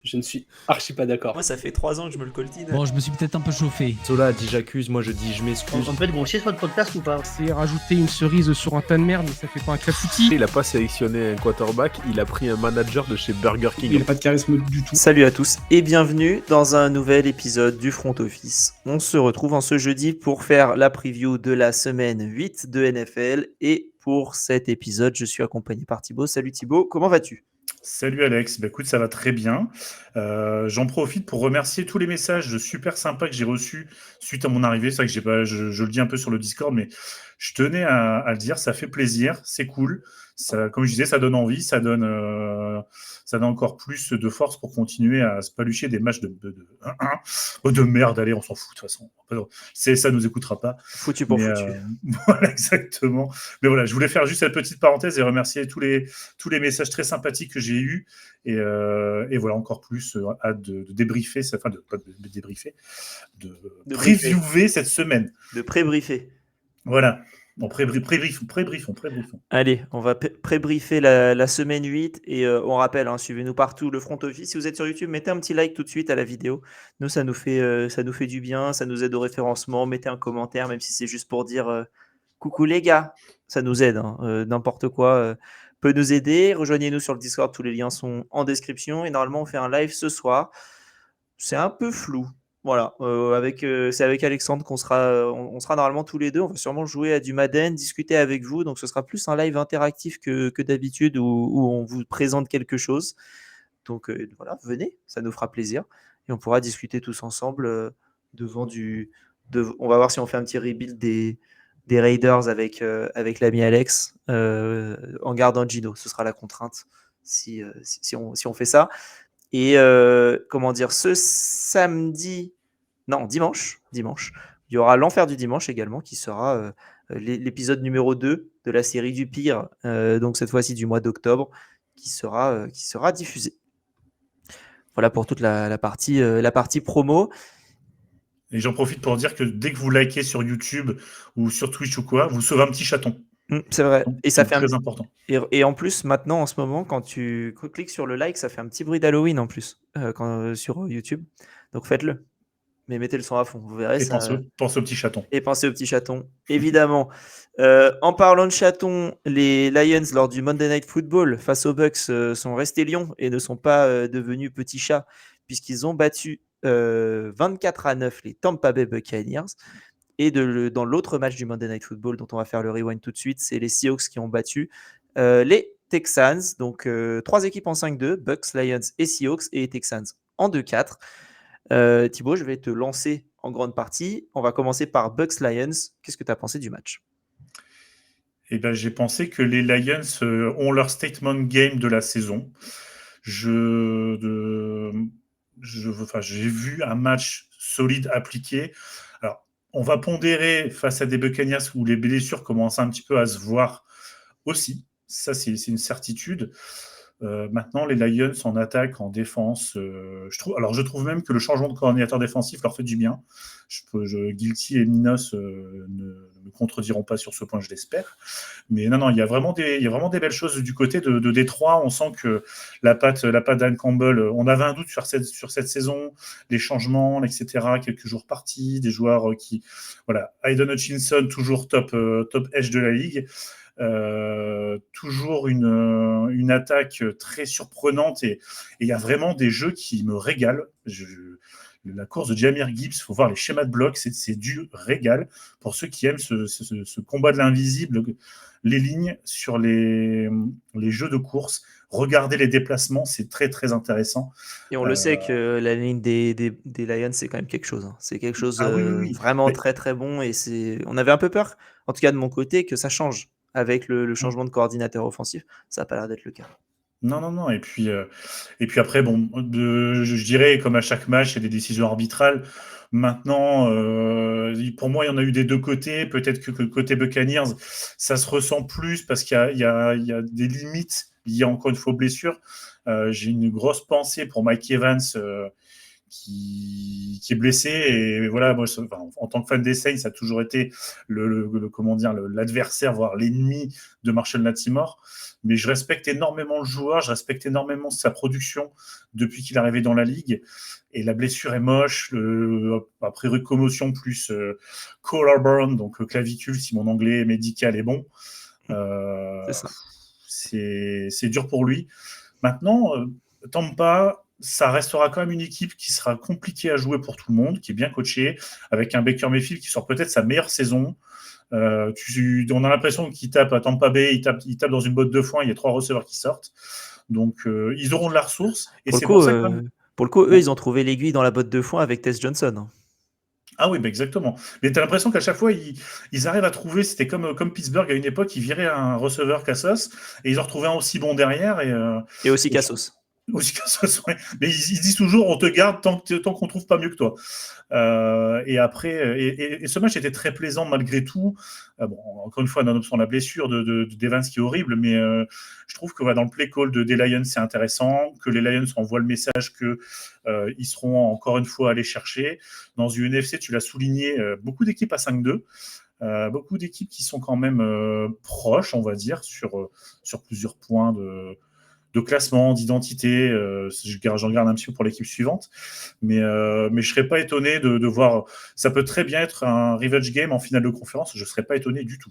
Je ne suis archi pas d'accord. Moi, ça fait 3 ans que je me le coltine. Bon, je me suis peut-être un peu chauffé. Zola a dit j'accuse, moi je dis je m'excuse. On peut être grossier sur le podcast ou pas? C'est rajouter une cerise sur un tas de merde, mais ça fait pas un clafoutis. Il a pas sélectionné un quarterback, il a pris un manager de chez Burger King. Il n'a pas de charisme du tout. Salut à tous et bienvenue dans un nouvel épisode du Front Office. On se retrouve en ce jeudi pour faire la preview de la semaine 8 de NFL et pour cet épisode, je suis accompagné par Thibaut. Salut Thibaut, comment vas-tu ? Salut Alex, écoute, ça va très bien. J'en profite pour remercier tous les messages super sympas que j'ai reçus suite à mon arrivée. C'est vrai que j'ai pas, je le dis un peu sur le Discord, mais je tenais à le dire, ça fait plaisir, c'est cool. Ça, comme je disais, ça donne envie, ça donne encore plus de force pour continuer à se palucher des matchs de 1-1. De merde, allez, on s'en fout de toute façon. Ça nous écoutera pas. Foutu pour foutu. Voilà, exactement. Mais voilà, je voulais faire juste cette petite parenthèse et remercier tous les messages très sympathiques que j'ai eus. Et voilà, encore plus hâte de débriefer, pas de débriefer, de previewer cette semaine. De pré-briefer. Voilà. Bon, prébriefons. Allez, on va pré-briefer la semaine 8 et on rappelle, suivez-nous partout, le Front Office. Si vous êtes sur YouTube, mettez un petit like tout de suite à la vidéo. Nous, ça nous fait du bien, ça nous aide au référencement. Mettez un commentaire, même si c'est juste pour dire coucou les gars, ça nous aide. N'importe quoi peut nous aider. Rejoignez-nous sur le Discord, tous les liens sont en description. Et normalement, on fait un live ce soir. C'est un peu flou. Voilà, c'est avec Alexandre qu'on sera, on sera normalement tous les deux. On va sûrement jouer à du Madden, discuter avec vous. Donc, ce sera plus un live interactif que d'habitude où on vous présente quelque chose. Donc, voilà, venez, ça nous fera plaisir. Et on pourra discuter tous ensemble devant on va voir si on fait un petit rebuild des Raiders avec l'ami Alex en gardant Gino. Ce sera la contrainte si on fait ça. Et dimanche, il y aura l'enfer du dimanche également, qui sera l'épisode numéro 2 de la série du pire, donc cette fois-ci du mois d'octobre, qui sera diffusé. Voilà pour toute la partie promo. Et j'en profite pour dire que dès que vous likez sur YouTube ou sur Twitch ou quoi, vous sauvez un petit chaton. C'est vrai. Donc, et ça fait très important. Et en plus, maintenant, en ce moment, quand tu cliques sur le like, ça fait un petit bruit d'Halloween en plus sur YouTube. Donc faites-le. Mais mettez le son à fond, vous verrez. Et pensez au petit chaton. Et pensez au petit chaton, évidemment. En parlant de chaton, les Lions, lors du Monday Night Football, face aux Bucks, sont restés lions et ne sont pas devenus petits chats, puisqu'ils ont battu 24-9 les Tampa Bay Buccaneers. Et dans l'autre match du Monday Night Football, dont on va faire le rewind tout de suite, c'est les Seahawks qui ont battu les Texans. Donc, 3 équipes en 5-2, Bucks, Lions et Seahawks, et les Texans en 2-4. Thibaut, je vais te lancer en grande partie. On va commencer par Bucks Lions. Qu'est-ce que tu as pensé du match ? Eh ben, j'ai pensé que les Lions ont leur statement game de la saison. J'ai vu un match solide appliqué. Alors, on va pondérer face à des Buccaneers où les blessures commencent un petit peu à se voir aussi. Ça, c'est une certitude. Maintenant, les Lions en attaque, en défense, je trouve même que le changement de coordinateur défensif leur fait du bien. Guilty et Minos ne me contrediront pas sur ce point, je l'espère. Mais non, il y a vraiment des belles choses du côté de Détroit. On sent que la patte d'Anne Campbell, on avait un doute sur cette saison, les changements, etc. Quelques jours partis, des joueurs voilà, Aiden Hutchinson, toujours top edge de la ligue. Toujours une attaque très surprenante et il y a vraiment des jeux qui me régalent. La course de Jahmyr Gibbs, il faut voir les schémas de blocs, c'est du régal pour ceux qui aiment ce combat de l'invisible, les lignes sur les jeux de course. Regardez les déplacements, c'est très très intéressant. Et on le sait que la ligne des Lions, c'est quand même quelque chose. C'est quelque chose oui. vraiment très très bon. Et on avait un peu peur, en tout cas de mon côté, que ça change avec le changement de coordinateur offensif. Ça n'a pas l'air d'être le cas. Non. Et puis après, bon, je dirais, comme à chaque match, il y a des décisions arbitrales. Maintenant, pour moi, il y en a eu des deux côtés. Peut-être que côté Buccaneers, ça se ressent plus parce qu'il y a des limites liées encore une fois aux blessures. J'ai une grosse pensée pour Mike Evans qui est blessé. Et voilà, moi, en tant que fan des Saints, ça a toujours été l'adversaire, voire l'ennemi de Marshall Lattimore. Mais je respecte énormément le joueur, je respecte énormément sa production depuis qu'il est arrivé dans la ligue. Et la blessure est moche, après commotion plus collarbone, donc clavicule, si mon anglais médical est bon. C'est ça. C'est dur pour lui. Maintenant, Tampa, ça restera quand même une équipe qui sera compliquée à jouer pour tout le monde, qui est bien coachée, avec un Baker Mayfield qui sort peut-être sa meilleure saison. On a l'impression qu'il tape à Tampa Bay, il tape dans une botte de foin, il y a 3 receveurs qui sortent. Donc, ils auront de la ressource. Et Pour le coup, eux, ils ont trouvé l'aiguille dans la botte de foin avec Tess Johnson. Ah oui, bah exactement. Mais tu as l'impression qu'à chaque fois, ils arrivent à trouver, c'était comme Pittsburgh à une époque, ils viraient un receveur Cassos, et ils en retrouvaient un aussi bon derrière. Et aussi Cassos. Aussi Cassos, ouais. Mais ils disent toujours, on te garde tant qu'on ne trouve pas mieux que toi. Et après, et ce match était très plaisant malgré tout. Bon, encore une fois, nonobstant la blessure d'Evans qui est horrible, mais je trouve que dans le play call des Lions, c'est intéressant, que les Lions envoient le message qu'ils seront encore une fois allés chercher. Dans une NFC, tu l'as souligné, beaucoup d'équipes à 5-2. Beaucoup d'équipes qui sont quand même proches, on va dire, sur plusieurs points de classement, d'identité. J'en garde un petit peu pour l'équipe suivante. Mais je ne serais pas étonné de voir... Ça peut très bien être un revenge game en finale de conférence. Je ne serais pas étonné du tout.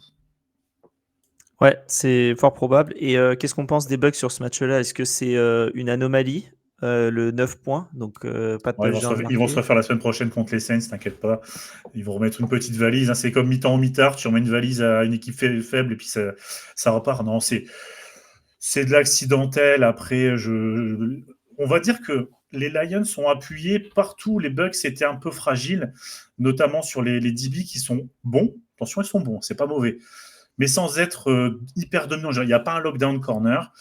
Ouais, c'est fort probable. Et qu'est-ce qu'on pense des Bucks sur ce match-là? Est-ce que c'est une anomalie, le 9 points? Donc, pas de touchdown ils vont se refaire la semaine prochaine contre les Saints, t'inquiète pas. Ils vont remettre une petite valise. Hein. C'est comme mi-temps ou mi-tard. Tu remets une valise à une équipe faible et puis ça repart. Non, c'est de l'accidentel. Après, on va dire que les Lions sont appuyés partout. Les Bucks étaient un peu fragiles, notamment sur les DB qui sont bons. Attention, ils sont bons, c'est pas mauvais. Mais sans être hyper dominants. Il n'y a pas un lockdown corner.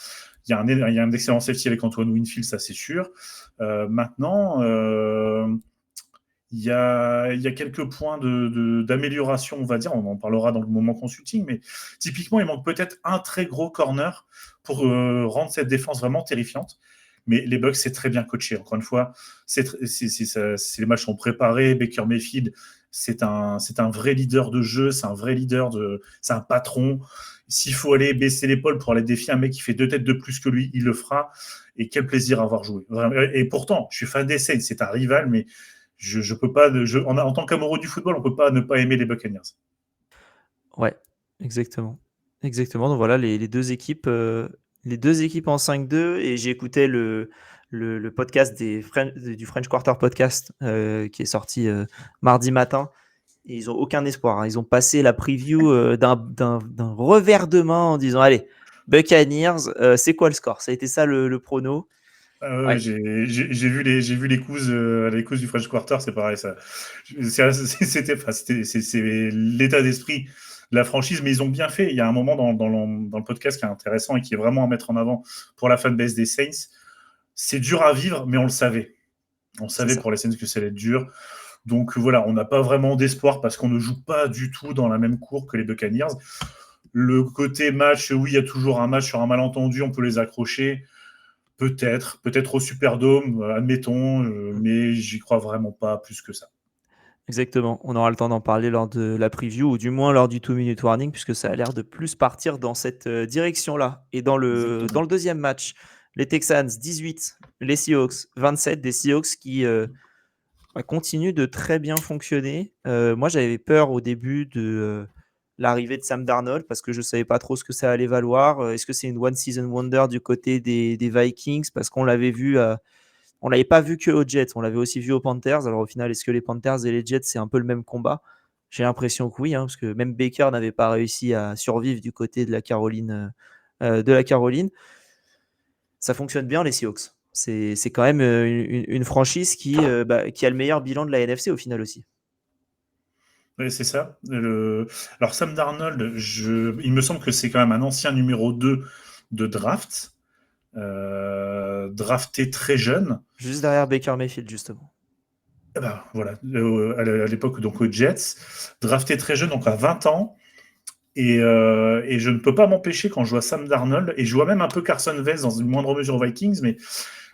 Il y a un excellent safety avec Antoine Winfield, ça c'est sûr. Maintenant, il y a quelques points d'amélioration, on va dire. On en parlera dans le moment consulting, mais typiquement, il manque peut-être un très gros corner pour rendre cette défense vraiment terrifiante. Mais les Bucks, c'est très bien coaché. Encore une fois, les matchs sont préparés. Baker Mayfield, c'est un vrai leader de jeu, c'est un vrai leader c'est un patron. S'il faut aller baisser l'épaule pour aller défier un mec qui fait 2 têtes de plus que lui, il le fera. Et quel plaisir à avoir joué. Et pourtant, je suis fan des Saints, c'est un rival, mais je peux pas. En tant qu'amoureux du football, on peut pas ne pas aimer les Buccaneers. Ouais, exactement. Donc voilà, les deux équipes en 5-2. Et j'ai écouté le podcast du French Quarter Podcast qui est sorti mardi matin. Et ils n'ont aucun espoir. Hein. Ils ont passé la preview d'un revers de main en disant allez, Buccaneers, c'est quoi le score? Ça a été ça le prono. Ouais. J'ai vu les coups du French Quarter, c'est pareil. C'est l'état d'esprit de la franchise, mais ils ont bien fait. Il y a un moment dans le podcast qui est intéressant et qui est vraiment à mettre en avant pour la fanbase des Saints. C'est dur à vivre, mais on le savait. On savait pour les Saints que ça allait être dur. Donc voilà, on n'a pas vraiment d'espoir parce qu'on ne joue pas du tout dans la même cour que les Buccaneers. Le côté match, oui, il y a toujours un match sur un malentendu, on peut les accrocher. Peut-être au Superdome, admettons, mais j'y crois vraiment pas plus que ça. Exactement, on aura le temps d'en parler lors de la preview, ou du moins lors du 2-minute warning, puisque ça a l'air de plus partir dans cette direction-là. Et dans le deuxième match, les Texans 18, les Seahawks 27, des Seahawks qui continuent de très bien fonctionner. Moi, j'avais peur au début de l'arrivée de Sam Darnold, parce que je ne savais pas trop ce que ça allait valoir. Est-ce que c'est une one-season wonder du côté des Vikings? Parce qu'on l'avait vu... on ne l'avait pas vu que aux Jets, on l'avait aussi vu aux Panthers. Alors au final, est-ce que les Panthers et les Jets, c'est un peu le même combat? J'ai l'impression que oui, hein, parce que même Baker n'avait pas réussi à survivre du côté de la Caroline. Ça fonctionne bien, les Seahawks. C'est quand même une franchise qui a le meilleur bilan de la NFC au final aussi. Oui, c'est ça. Alors Sam Darnold, il me semble que c'est quand même un ancien numéro 2 de draft. Drafté très jeune. Juste derrière Baker Mayfield, justement. Voilà, à l'époque donc aux Jets, drafté très jeune, donc à 20 ans. Et je ne peux pas m'empêcher quand je vois Sam Darnold, et je vois même un peu Carson Wentz dans une moindre mesure aux Vikings, mais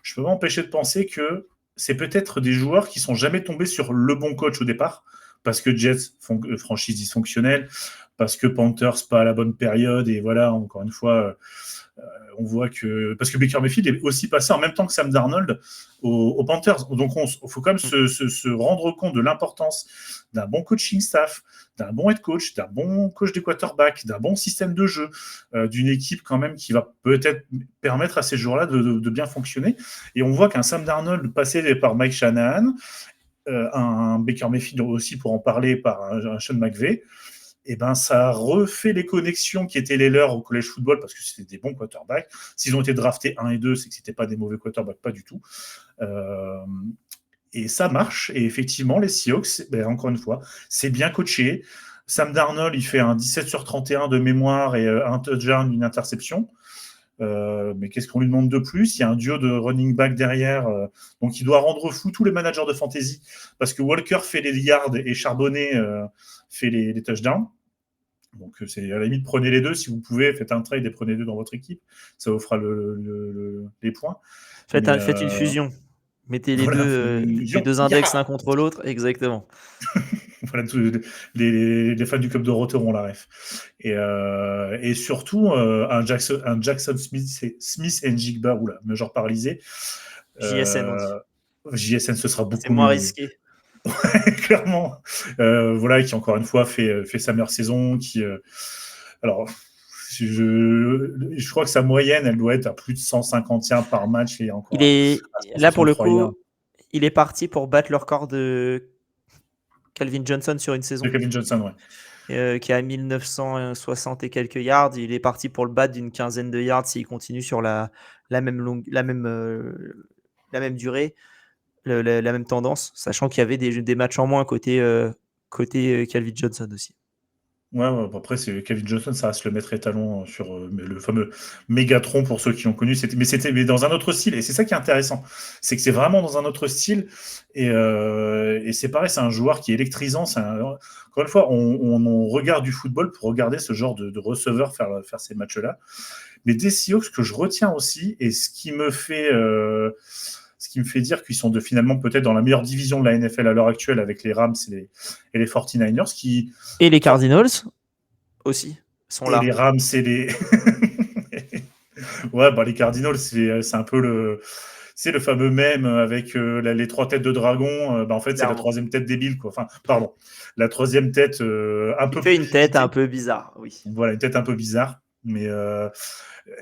je ne peux pas m'empêcher de penser que c'est peut-être des joueurs qui sont jamais tombés sur le bon coach au départ, parce que Jets, franchise dysfonctionnelle, parce que Panthers, pas à la bonne période, et voilà, encore une fois, on voit que... Parce que Baker Mayfield est aussi passé en même temps que Sam Darnold aux Panthers. Donc, il faut quand même se rendre compte de l'importance d'un bon coaching staff, d'un bon head coach, d'un bon coach des quarterbacks, d'un bon système de jeu, d'une équipe quand même qui va peut-être permettre à ces joueurs-là de bien fonctionner. Et on voit qu'un Sam Darnold passé par Mike Shanahan, un Baker Mayfield aussi pour en parler par un Sean McVay, et ben ça refait les connexions qui étaient les leurs au college football parce que c'était des bons quarterbacks. S'ils ont été draftés 1 et 2, c'est que c'était pas des mauvais quarterbacks, pas du tout. Et ça marche. Et effectivement, les Seahawks, encore une fois, c'est bien coaché. Sam Darnold, il fait un 17 sur 31 de mémoire et un touchdown, une interception. Mais qu'est-ce qu'on lui demande de plus? Il y a un duo de running back derrière, donc il doit rendre fou tous les managers de fantasy parce que Walker fait les yards et Charbonnet fait les touchdowns. Donc c'est à la limite, prenez les deux si vous pouvez, faites un trade et prenez deux dans votre équipe, ça vous fera les points. Faites une fusion. Mettez les deux index l'un contre l'autre, exactement. Voilà, les fans du Club Dorothée auront la ref. Et surtout, un Jackson Smith et Njigba, me genre paralysé. JSN, JSN, ce sera beaucoup c'est moins risqué. Clairement. Voilà, qui encore une fois fait sa meilleure saison. Alors, je crois que sa moyenne, elle doit être à plus de 150 yards par match. Et encore là, pour le coup, il est parti pour battre le record de Calvin Johnson sur une saison. De Calvin Johnson, ouais. Qui a 1960 et quelques yards. Il est parti pour le battre d'une quinzaine de yards s'il continue sur la même durée, la même tendance, sachant qu'il y avait des matchs en moins côté Calvin Johnson aussi. Ouais, après, c'est Calvin Johnson, ça reste le maître étalon sur le fameux Mégatron pour ceux qui ont connu. Mais dans un autre style. Et c'est ça qui est intéressant. C'est que c'est vraiment dans un autre style. Et c'est pareil, c'est un joueur qui est électrisant. Encore une fois, on regarde du football pour regarder ce genre de receveur faire ces matchs-là. Mais des Seahawks que je retiens aussi, et ce qui me fait dire qu'ils sont finalement peut-être dans la meilleure division de la NFL à l'heure actuelle avec les Rams et les 49ers. Et les Cardinals aussi sont là. Et les Rams et les... Ouais, les Cardinals, c'est un peu c'est le fameux mème avec les 3 têtes de dragon. En fait, c'est la troisième tête débile, quoi. Enfin, pardon. La troisième tête un peu... Il fait une tête un peu bizarre, oui. Voilà, une tête un peu bizarre. Mais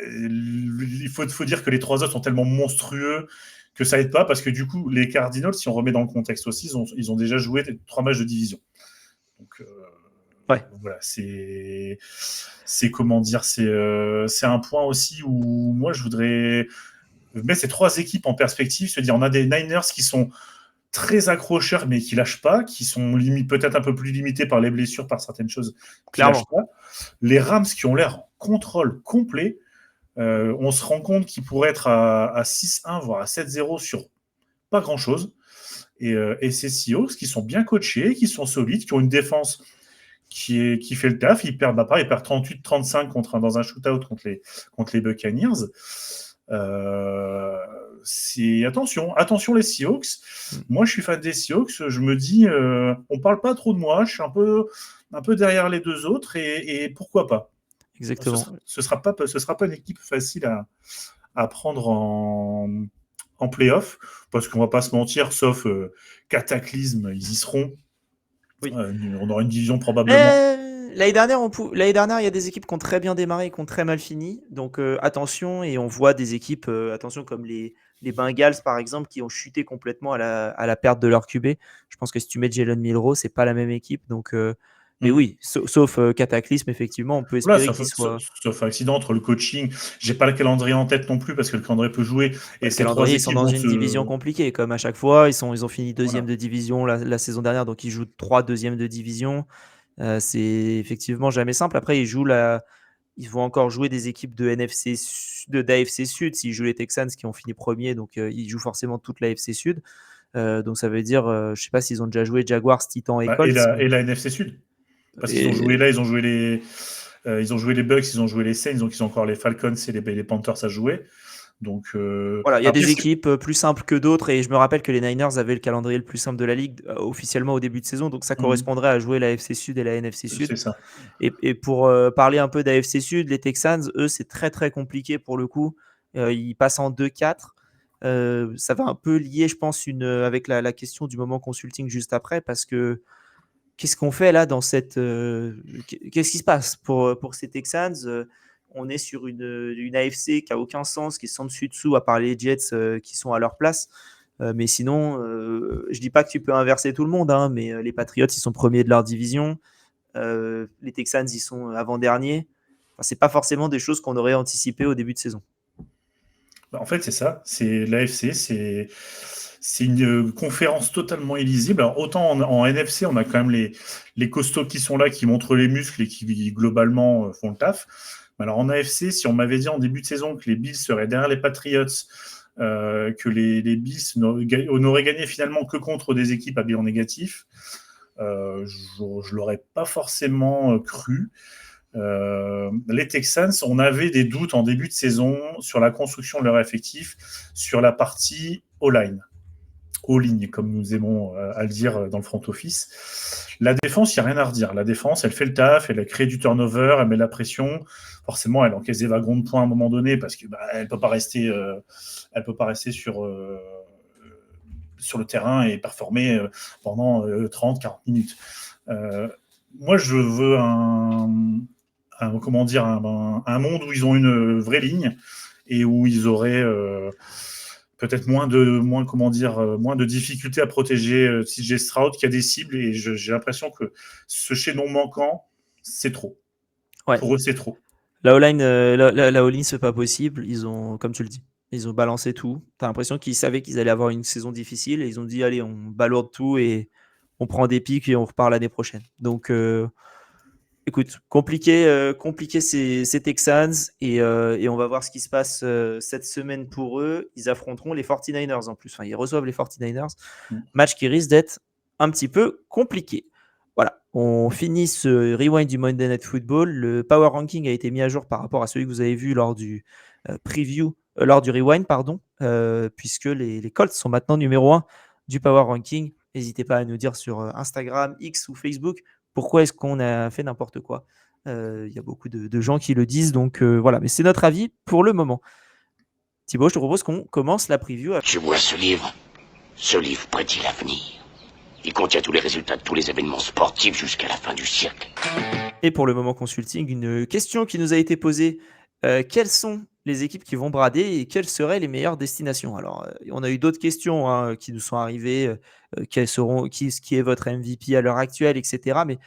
il faut dire que les 3 autres sont tellement monstrueux que ça aide pas, parce que du coup, les Cardinals, si on remet dans le contexte aussi, ils ont déjà joué 3 matchs de division. Donc, voilà, c'est comment dire, c'est un point aussi où moi, je voudrais mettre ces 3 équipes en perspective, se dire, on a des Niners qui sont très accrocheurs, mais qui lâchent pas, qui sont peut-être un peu plus limités par les blessures, par certaines choses, qui lâchent pas. Les Rams qui ont l'air en contrôle complet. On se rend compte qu'il pourrait être à 6-1, voire à 7-0 sur pas grand-chose. Et ces Seahawks qui sont bien coachés, qui sont solides, qui ont une défense qui fait le taf. Ils perdent 38-35 dans un shootout contre les Buccaneers. Attention les Seahawks. Moi, je suis fan des Seahawks. Je me dis, on parle pas trop de moi. Je suis un peu derrière les 2 autres et pourquoi pas. Exactement. Ce sera pas une équipe facile à prendre en play-off, parce qu'on va pas se mentir, sauf cataclysme, ils y seront. Oui. On aura une division probablement. L'année dernière, il y a des équipes qui ont très bien démarré et qui ont très mal fini. Donc attention, et on voit des équipes, comme les Bengals par exemple, qui ont chuté complètement à la perte de leur QB. Je pense que si tu mets Jalen Milroe, c'est pas la même équipe. Donc mais oui, sauf cataclysme, effectivement, on peut espérer qu'il soit... Sauf accident entre le coaching. J'ai pas le calendrier en tête non plus, parce que le calendrier peut jouer. Et ces 3 équipes sont dans une division compliquée, comme à chaque fois. Ils ont fini 2e de division la saison dernière, donc ils jouent 3 2e de division. C'est effectivement jamais simple. Après, ils vont encore jouer des équipes d'AFC Sud. S'ils jouent les Texans qui ont fini premier, donc ils jouent forcément toute l'AFC Sud. Donc ça veut dire, je sais pas s'ils ont déjà joué Jaguars, Titans et Colts. Et la NFC Sud. Parce qu'ils ont joué là, ils ont joué les Bucks, ils ont joué les Saints, donc ils ont encore les Falcons et les Panthers à jouer. Donc, Voilà, il y a après, des équipes plus simples que d'autres et je me rappelle que les Niners avaient le calendrier le plus simple de la ligue officiellement au début de saison, donc ça correspondrait à jouer la FC Sud et la NFC Sud. c'est ça. Et pour parler un peu d'AFC Sud, les Texans, eux, c'est très très compliqué pour le coup. Ils passent en 2-4. Ça va un peu lier, je pense, avec la question du moment consulting juste après, parce que qu'est-ce qu'on fait là dans cette. Qu'est-ce qui se passe pour ces Texans on est sur une AFC qui n'a aucun sens, qui est sans dessus-dessous, à part les Jets qui sont à leur place. Mais sinon, je dis pas que tu peux inverser tout le monde, hein, mais les Patriots, ils sont premiers de leur division. Les Texans, ils sont avant-derniers. Enfin, c'est pas forcément des choses qu'on aurait anticipées au début de saison. En fait, c'est ça. C'est l'AFC, c'est une conférence totalement illisible. Alors, autant en NFC, on a quand même les costauds qui sont là, qui montrent les muscles et qui globalement font le taf. Alors en AFC, si on m'avait dit en début de saison que les Bills seraient derrière les Patriots, que les Bills n'auraient gagné finalement que contre des équipes à bilan négatif, je l'aurais pas forcément cru. Les Texans, on avait des doutes en début de saison sur la construction de leur effectif, sur la partie O-line. All-ligne, comme nous aimons à le dire dans le front office. La défense, il n'y a rien à redire. La défense, elle fait le taf, elle crée du turnover, elle met la pression. Forcément, elle encaisse des wagons de points à un moment donné parce que elle peut pas rester sur le terrain et performer pendant 30-40 minutes. Moi, je veux un monde où ils ont une vraie ligne et où ils auraient peut-être moins de difficultés à protéger CJ Stroud qui a des cibles et j'ai l'impression que ce chaînon manquant, c'est trop. Ouais. Pour eux, c'est trop. La O-line, la O-line, c'est pas possible. Ils ont, comme tu le dis, ils ont balancé tout. T'as l'impression qu'ils savaient qu'ils allaient avoir une saison difficile et ils ont dit allez, on balourde tout et on prend des pics et on repart l'année prochaine. Donc, écoute, compliqué ces Texans et on va voir ce qui se passe cette semaine pour eux. Ils affronteront les 49ers en plus. Enfin, ils reçoivent les 49ers. Match qui risque d'être un petit peu compliqué. Voilà, on finit ce rewind du Monday Night Football. Le Power Ranking a été mis à jour par rapport à celui que vous avez vu lors du lors du rewind, puisque les Colts sont maintenant numéro 1 du Power Ranking. N'hésitez pas à nous dire sur Instagram, X ou Facebook pourquoi est-ce qu'on a fait n'importe quoi. Il y a beaucoup de gens qui le disent, donc voilà. Mais c'est notre avis pour le moment. Thibaut, je te propose qu'on commence la preview. Tu vois ce livre prédit l'avenir. Il contient tous les résultats de tous les événements sportifs jusqu'à la fin du siècle. Et pour le moment consulting, une question qui nous a été posée. Quelles sont les équipes qui vont brader et quelles seraient les meilleures destinations? Alors, on a eu d'autres questions qui nous sont arrivées. Qui est votre MVP à l'heure actuelle, etc. Mais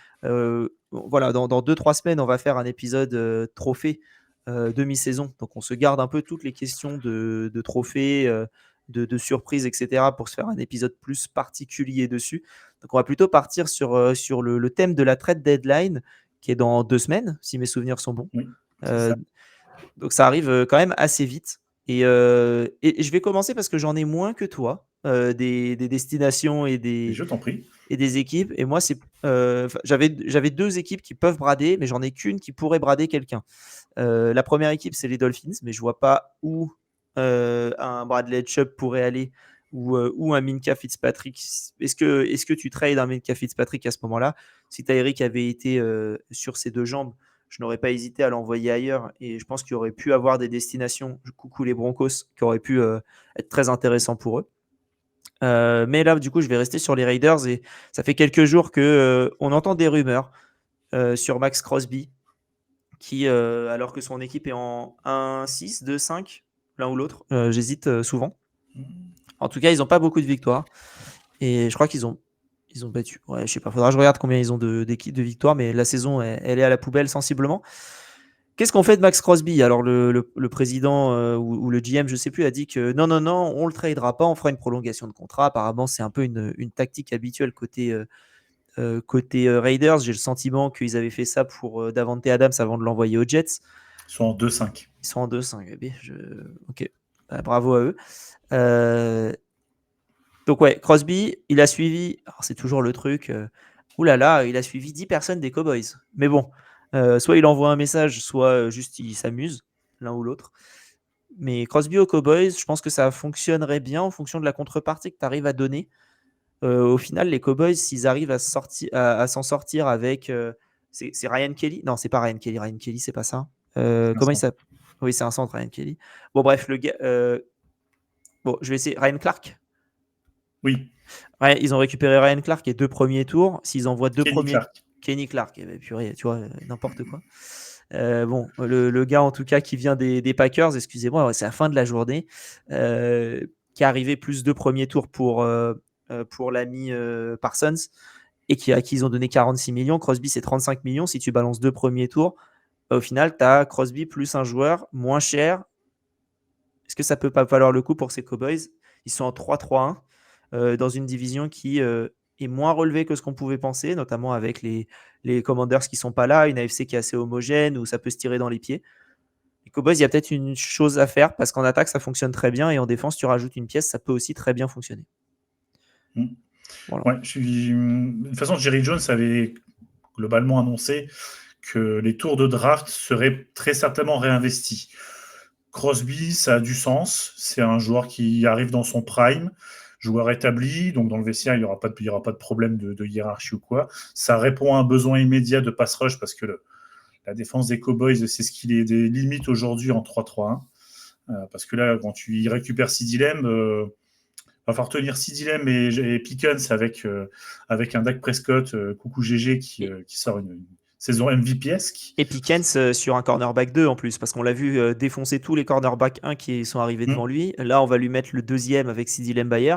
voilà, dans 2-3 semaines, on va faire un épisode trophée demi-saison. Donc, on se garde un peu toutes les questions de trophées, de surprises, etc. pour se faire un épisode plus particulier dessus. Donc, on va plutôt partir sur le thème de la trade deadline qui est dans 2 semaines, si mes souvenirs sont bons. Oui, ça. Donc, ça arrive quand même assez vite. Et je vais commencer parce que j'en ai moins que toi, des destinations et Je t'en prie. et des équipes. Et moi, j'avais 2 équipes qui peuvent brader, mais j'en ai qu'une qui pourrait brader quelqu'un. La première équipe, c'est les Dolphins, mais je vois pas où un Bradley Chubb pourrait aller ou un Minkah Fitzpatrick. Est-ce que tu trades un Minkah Fitzpatrick à ce moment-là? Si Tyreek avait été sur ses 2 jambes, je n'aurais pas hésité à l'envoyer ailleurs et je pense qu'il aurait pu avoir des destinations, coucou les Broncos, qui auraient pu être très intéressants pour eux. Mais là, du coup, je vais rester sur les Raiders et ça fait quelques jours qu'on entend des rumeurs sur Max Crosby qui, alors que son équipe est en 1-6, 2-5, l'un ou l'autre, j'hésite souvent. En tout cas, ils n'ont pas beaucoup de victoires et je crois qu'ils ont battu. Ouais, je sais pas, faudra que je regarde combien ils ont de victoires, mais la saison, elle est à la poubelle sensiblement. Qu'est-ce qu'on fait de Max Crosby? Alors, le président ou le GM, je sais plus, a dit que non, on le tradera pas, on fera une prolongation de contrat. Apparemment, c'est un peu une tactique habituelle côté Raiders. J'ai le sentiment qu'ils avaient fait ça pour Davante Adams avant de l'envoyer aux Jets. Ils sont en 2-5. Ils sont en 2-5. Ok, bravo à eux. Donc ouais, Crosby, il a suivi, alors c'est toujours le truc, il a suivi 10 personnes des Cowboys. Mais bon, soit il envoie un message, soit juste il s'amuse, l'un ou l'autre. Mais Crosby aux Cowboys, je pense que ça fonctionnerait bien en fonction de la contrepartie que tu arrives à donner. Au final, les Cowboys, s'ils arrivent à s'en sortir avec. C'est Ryan Kelly? Non, c'est pas Ryan Kelly. Ryan Kelly, c'est pas ça. Comment il s'appelle? Oui, c'est un centre, Ryan Kelly. Bon, bref, le gars. Bon, je vais essayer. Ryan Clark? Oui, Ouais, ils ont récupéré Ryan Clark et 2 premiers tours. S'ils envoient 2 Kenny premiers. Clark. Kenny Clark, eh ben, purée, tu vois, n'importe quoi. Bon, le gars en tout cas qui vient des Packers, excusez-moi, ouais, c'est la fin de la journée, qui est arrivé plus 2 premiers tours pour l'ami Parsons et à qui ils ont donné 46 millions. Crosby, c'est 35 millions. Si tu balances 2 premiers tours, au final, tu as Crosby plus un joueur moins cher. Est-ce que ça peut pas valoir le coup pour ces Cowboys? Ils sont en 3-3-1 dans une division qui est moins relevée que ce qu'on pouvait penser, notamment avec les Commanders qui sont pas là, une AFC qui est assez homogène où ça peut se tirer dans les pieds. Les Cowboys, il y a peut-être une chose à faire parce qu'en attaque, ça fonctionne très bien et en défense, tu rajoutes une pièce, ça peut aussi très bien fonctionner. Voilà. Ouais, de toute façon, Jerry Jones avait globalement annoncé que les tours de draft seraient très certainement réinvestis. Crosby, ça a du sens. C'est un joueur qui arrive dans son prime, joueur établi, donc dans le vestiaire, il n'y aura pas de problème de hiérarchie ou quoi. Ça répond à un besoin immédiat de pass rush parce que la défense des Cowboys, c'est ce qu'il est des limites aujourd'hui en 3-3-1. Parce que là, quand tu y récupères CeeDee Lamb, va falloir tenir CeeDee Lamb et Pickens avec un Dak Prescott, coucou GG, qui sort une saison MVP-esque. Et Pickens sur un cornerback 2 en plus, parce qu'on l'a vu défoncer tous les cornerbacks 1 qui sont arrivés devant lui. Là, on va lui mettre le deuxième avec CeeDee Lamb Bayer.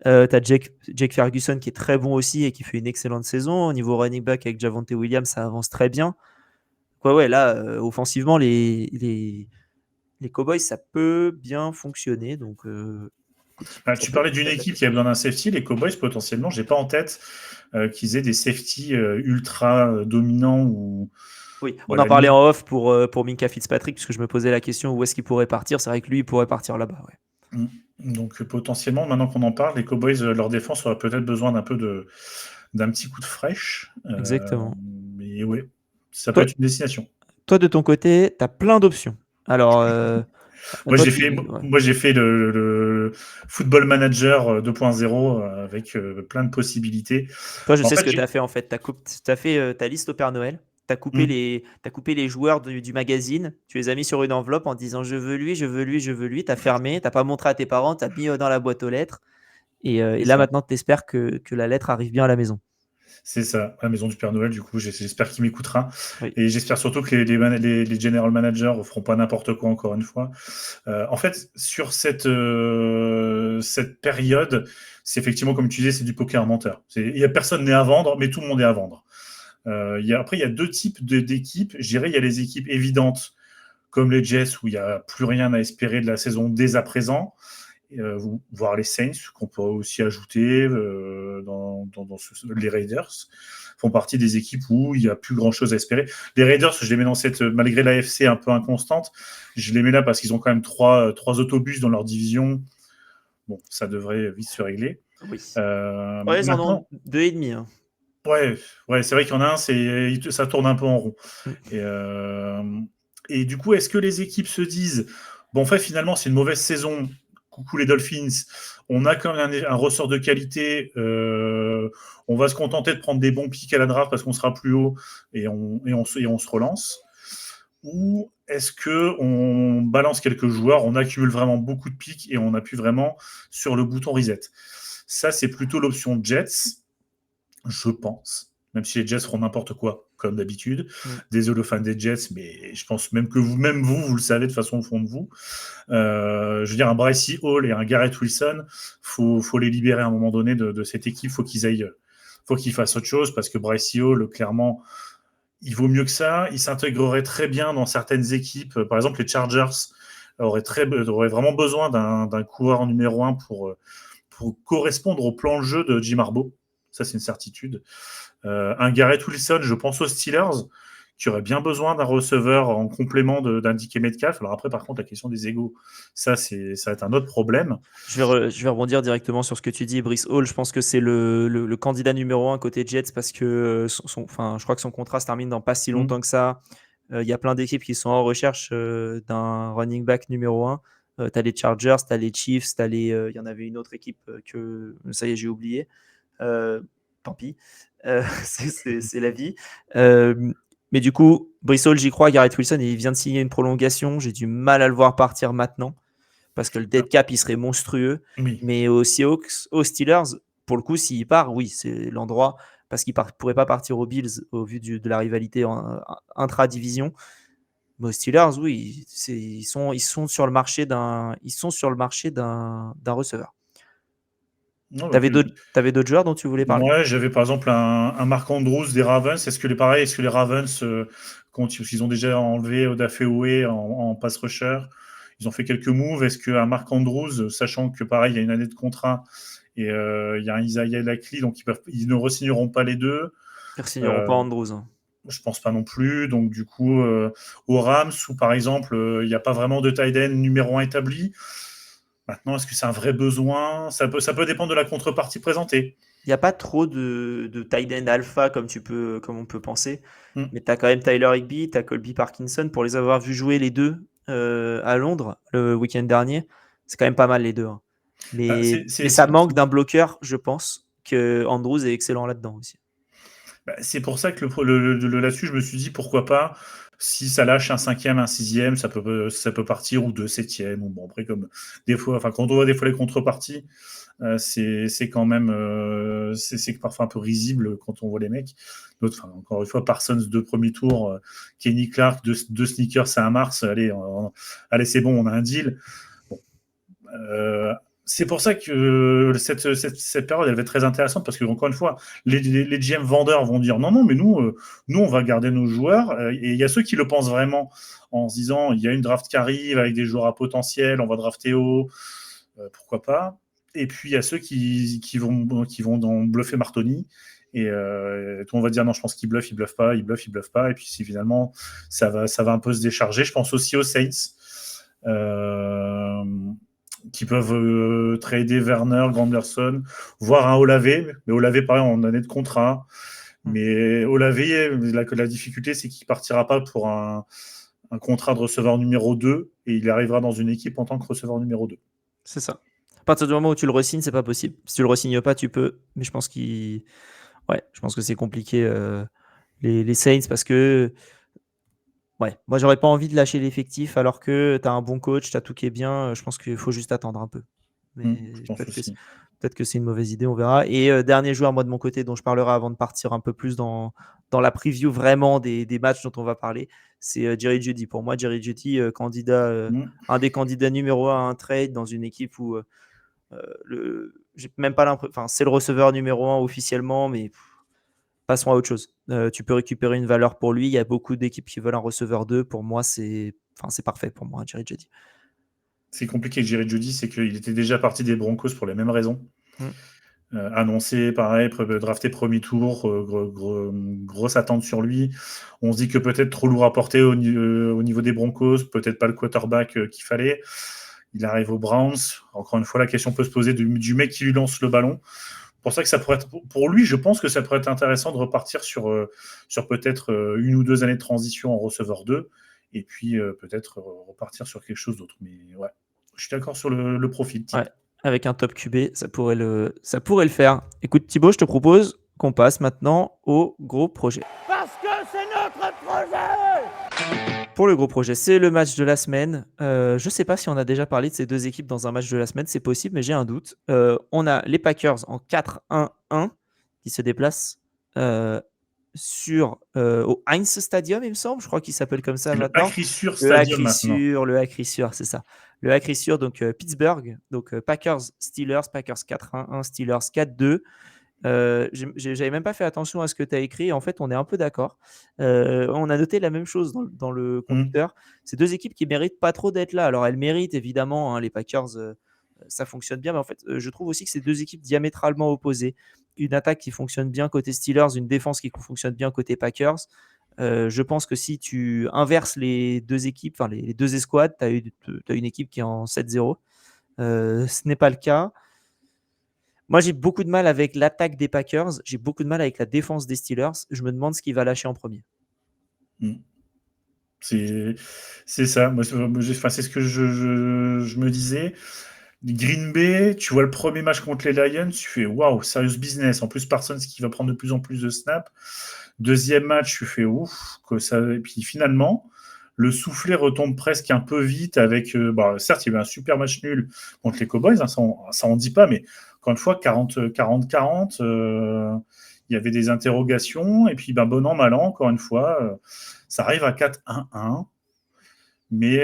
Tu as Jake Ferguson qui est très bon aussi et qui fait une excellente saison. Au niveau running back avec Javonte Williams, ça avance très bien. Ouais, là, offensivement, les Cowboys, ça peut bien fonctionner. Donc, tu parlais d'une équipe qui a besoin d'un safety. Les Cowboys, potentiellement, j'ai pas en tête qu'ils aient des safety ultra dominants ou. Oui, on en parlait en off pour Minkah Fitzpatrick, puisque je me posais la question où est-ce qu'il pourrait partir. C'est vrai que lui, il pourrait partir là-bas. Ouais. Donc potentiellement, maintenant qu'on en parle, les Cowboys, leur défense aurait peut-être besoin d'un petit coup de fraîche. Exactement. Mais ouais, ça peut être une destination. Toi, de ton côté, tu as plein d'options. Alors, moi, j'ai fait le Football Manager 2.0 avec plein de possibilités. Toi, je sais ce que tu as fait en fait. Tu as fait ta liste au Père Noël. Tu as coupé les joueurs du magazine. Tu les as mis sur une enveloppe en disant je veux lui, je veux lui, je veux lui. Tu as fermé, tu n'as pas montré à tes parents, tu as mis dans la boîte aux lettres. Et là, maintenant, tu espères que la lettre arrive bien à la maison. C'est ça, à la maison du Père Noël, du coup, j'espère qu'il m'écoutera. Oui. Et j'espère surtout que les general managers ne feront pas n'importe quoi, encore une fois. En fait, sur cette période, c'est effectivement, comme tu disais, c'est du poker menteur. Personne n'est à vendre, mais tout le monde est à vendre. Après, il y a 2 types d'équipes. Je dirais, il y a les équipes évidentes, comme les Jets, où il n'y a plus rien à espérer de la saison dès à présent. Voire les Saints, qu'on pourrait aussi ajouter les Raiders, font partie des équipes où il n'y a plus grand-chose à espérer. Les Raiders, je les mets dans malgré l'AFC un peu inconstante, je les mets là parce qu'ils ont quand même 3 autobus dans leur division. Bon, ça devrait vite se régler. Oui. Ils en ont 2,5. Hein. Ouais, c'est vrai qu'il y en a un, ça tourne un peu en rond. Et du coup, est-ce que les équipes se disent bon, en fait, finalement, c'est une mauvaise saison. Coucou les Dolphins, on a quand même un ressort de qualité, on va se contenter de prendre des bons pics à la draft parce qu'on sera plus haut et on se relance. Ou est-ce qu'on balance quelques joueurs, on accumule vraiment beaucoup de pics et on appuie vraiment sur le bouton reset? Ça, c'est plutôt l'option Jets, je pense, même si les Jets feront n'importe quoi, comme d'habitude. Désolé aux fans des Jets, mais je pense même que vous le savez de façon au fond de vous. Je veux dire, un Bryce Hall et un Garrett Wilson, faut les libérer à un moment donné de cette équipe. Faut qu'ils fassent autre chose parce que Bryce Hall, clairement, il vaut mieux que ça. Il s'intégrerait très bien dans certaines équipes. Par exemple, les Chargers auraient vraiment besoin d'un coureur numéro 1 pour correspondre au plan de jeu de Jim Harbaugh. Ça, c'est une certitude. Un Garrett Wilson, je pense aux Steelers, qui aurait bien besoin d'un receveur en complément d'un DK Metcalf. Alors après, par contre, la question des égos, ça va être un autre problème. Je vais rebondir directement sur ce que tu dis, Bryce Hall. Je pense que c'est le candidat numéro 1 côté Jets parce que je crois que son contrat se termine dans pas si longtemps que ça. Il y a plein d'équipes qui sont en recherche d'un running back numéro 1. Tu as les Chargers, tu as les Chiefs, il y en avait une autre équipe que ça y est, j'ai oublié. Tant pis, c'est la vie. Mais du coup, Brissol, j'y crois. Garrett Wilson, il vient de signer une prolongation. J'ai du mal à le voir partir maintenant parce que le dead cap, il serait monstrueux. Oui. Mais aux Seahawks, aux Steelers, pour le coup, s'il part, oui, c'est l'endroit parce qu'il ne pourrait pas partir aux Bills au vu de la rivalité intra-division. Mais aux Steelers, oui, ils sont sur le marché d'un receveur. T'avais d'autres joueurs dont tu voulais parler? Ouais, j'avais par exemple un Marc Andrews des Ravens. Est-ce que les Ravens, ils ont déjà enlevé Odafe en pass rusher, ils ont fait quelques moves. Est-ce qu'un Marc Andrews, sachant que pareil, il y a une année de contrat et il y a un Isaiah Likely, donc ils ne re-signeront pas les deux. Ils ne signeront pas Andrews. Hein. Je pense pas non plus. Donc du coup, aux Rams, où par exemple, il n'y a pas vraiment de tight end numéro 1 établi. Maintenant, est-ce que c'est un vrai besoin ? Ça peut dépendre de la contrepartie présentée. Il n'y a pas trop de tight end alpha comme on peut penser. Mais tu as quand même Tyler Higbee, tu as Colby Parkinson. Pour les avoir vus jouer les deux à Londres le week-end dernier, c'est quand même pas mal les deux. Hein. Mais ça manque d'un bloqueur, je pense, que Andrews est excellent là-dedans aussi. C'est pour ça que là-dessus, je me suis dit, pourquoi pas, si ça lâche un 5e, un 6e, ça peut partir, ou 2 7e, ou bon, après, comme des fois, quand on voit des fois les contreparties, c'est quand même, c'est parfois un peu risible quand on voit les mecs. Encore une fois, Parsons 2 premiers tours, Kenny Clark 2 sneakers à 1 mars, allez, c'est bon, on a un deal. Bon. C'est pour ça que cette période, elle va être très intéressante parce que, encore une fois, les GM vendeurs vont dire non, mais nous, on va garder nos joueurs. Et il y a ceux qui le pensent vraiment en se disant il y a une draft qui arrive avec des joueurs à potentiel, on va drafter haut, pourquoi pas. Et puis, il y a ceux qui vont dans bluffer Martoni. Et tout le monde va dire non, je pense qu'il bluffe pas. Et puis, si finalement, ça va un peu se décharger. Je pense aussi aux Saints. Qui peuvent trader Werner, Granderson, voire un Olave. Mais Olave, pareil, en année de contrat. Mais Olave, la difficulté, c'est qu'il ne partira pas pour un contrat de receveur numéro 2 et il arrivera dans une équipe en tant que receveur numéro 2. C'est ça. À partir du moment où tu le re-signes, c'est pas possible. Si tu le re-signes pas, tu peux. Mais je pense que c'est compliqué les Saints parce que moi j'aurais pas envie de lâcher l'effectif alors que tu as un bon coach, tu as tout qui est bien. Je pense qu'il faut juste attendre un peu. Mais peut-être que c'est une mauvaise idée, on verra. Et dernier joueur, moi de mon côté, dont je parlerai avant de partir un peu plus dans la preview vraiment des matchs dont on va parler, c'est Jerry Jeudy. Pour moi, Jerry Jeudy, un des candidats numéro 1 à un trade dans une équipe où j'ai même pas l'impression. Enfin, c'est le receveur numéro 1 officiellement, mais passons à autre chose. Tu peux récupérer une valeur pour lui. Il y a beaucoup d'équipes qui veulent un receveur 2. Pour moi, c'est parfait pour moi, Jerry Jeudy. C'est compliqué avec Jerry Jeudy, c'est qu'il était déjà parti des Broncos pour les mêmes raisons. Annoncé, pareil, drafté premier tour, grosse attente sur lui. On se dit que peut-être trop lourd à porter au niveau des Broncos, peut-être pas le quarterback qu'il fallait. Il arrive aux Browns. Encore une fois, la question peut se poser du mec qui lui lance le ballon. Pour ça que ça pourrait être, pour lui, je pense que ça pourrait être intéressant de repartir sur peut-être 1 ou 2 années de transition en receveur 2 et puis peut-être repartir sur quelque chose d'autre. Mais ouais, je suis d'accord sur le profil. Ouais, avec un top QB, ça pourrait le faire. Écoute Thibaut, je te propose qu'on passe maintenant au gros projet. Parce que c'est notre projet! Pour le gros projet, c'est le match de la semaine. Je ne sais pas si on a déjà parlé de ces deux équipes dans un match de la semaine. C'est possible, mais j'ai un doute. On a les Packers en 4-1-1 qui se déplacent au Heinz Stadium, il me semble. Je crois qu'il s'appelle comme ça maintenant. Le Acrisure Stadium maintenant. Le Acrisure, c'est ça. Le Acrisure, donc Pittsburgh. Donc Packers, Steelers, Packers 4-1-1, Steelers 4-2. J'avais même pas fait attention à ce que tu as écrit. En fait, on est un peu d'accord. On a noté la même chose dans le conducteur. C'est deux équipes qui méritent pas trop d'être là. Alors, elles méritent évidemment. Les Packers, ça fonctionne bien. Mais en fait, je trouve aussi que c'est deux équipes diamétralement opposées. Une attaque qui fonctionne bien côté Steelers, une défense qui fonctionne bien côté Packers. Je pense que si tu inverses les deux équipes, enfin les deux escouades, tu as une équipe qui est en 7-0. Ce n'est pas le cas. Moi, j'ai beaucoup de mal avec l'attaque des Packers. J'ai beaucoup de mal avec la défense des Steelers. Je me demande ce qui va lâcher en premier. C'est ça. Moi, c'est ce que je me disais. Green Bay, tu vois le premier match contre les Lions, tu fais waouh, serious business. En plus, Parsons qui va prendre de plus en plus de snaps. Deuxième match, tu fais ouf. Et puis finalement, le soufflet retombe presque un peu vite avec. Certes, il y avait un super match nul contre les Cowboys, hein, ça on dit pas, mais encore une fois, 40-40. Il y avait des interrogations. Et puis, bon an, mal an, encore une fois, ça arrive à 4-1-1. Mais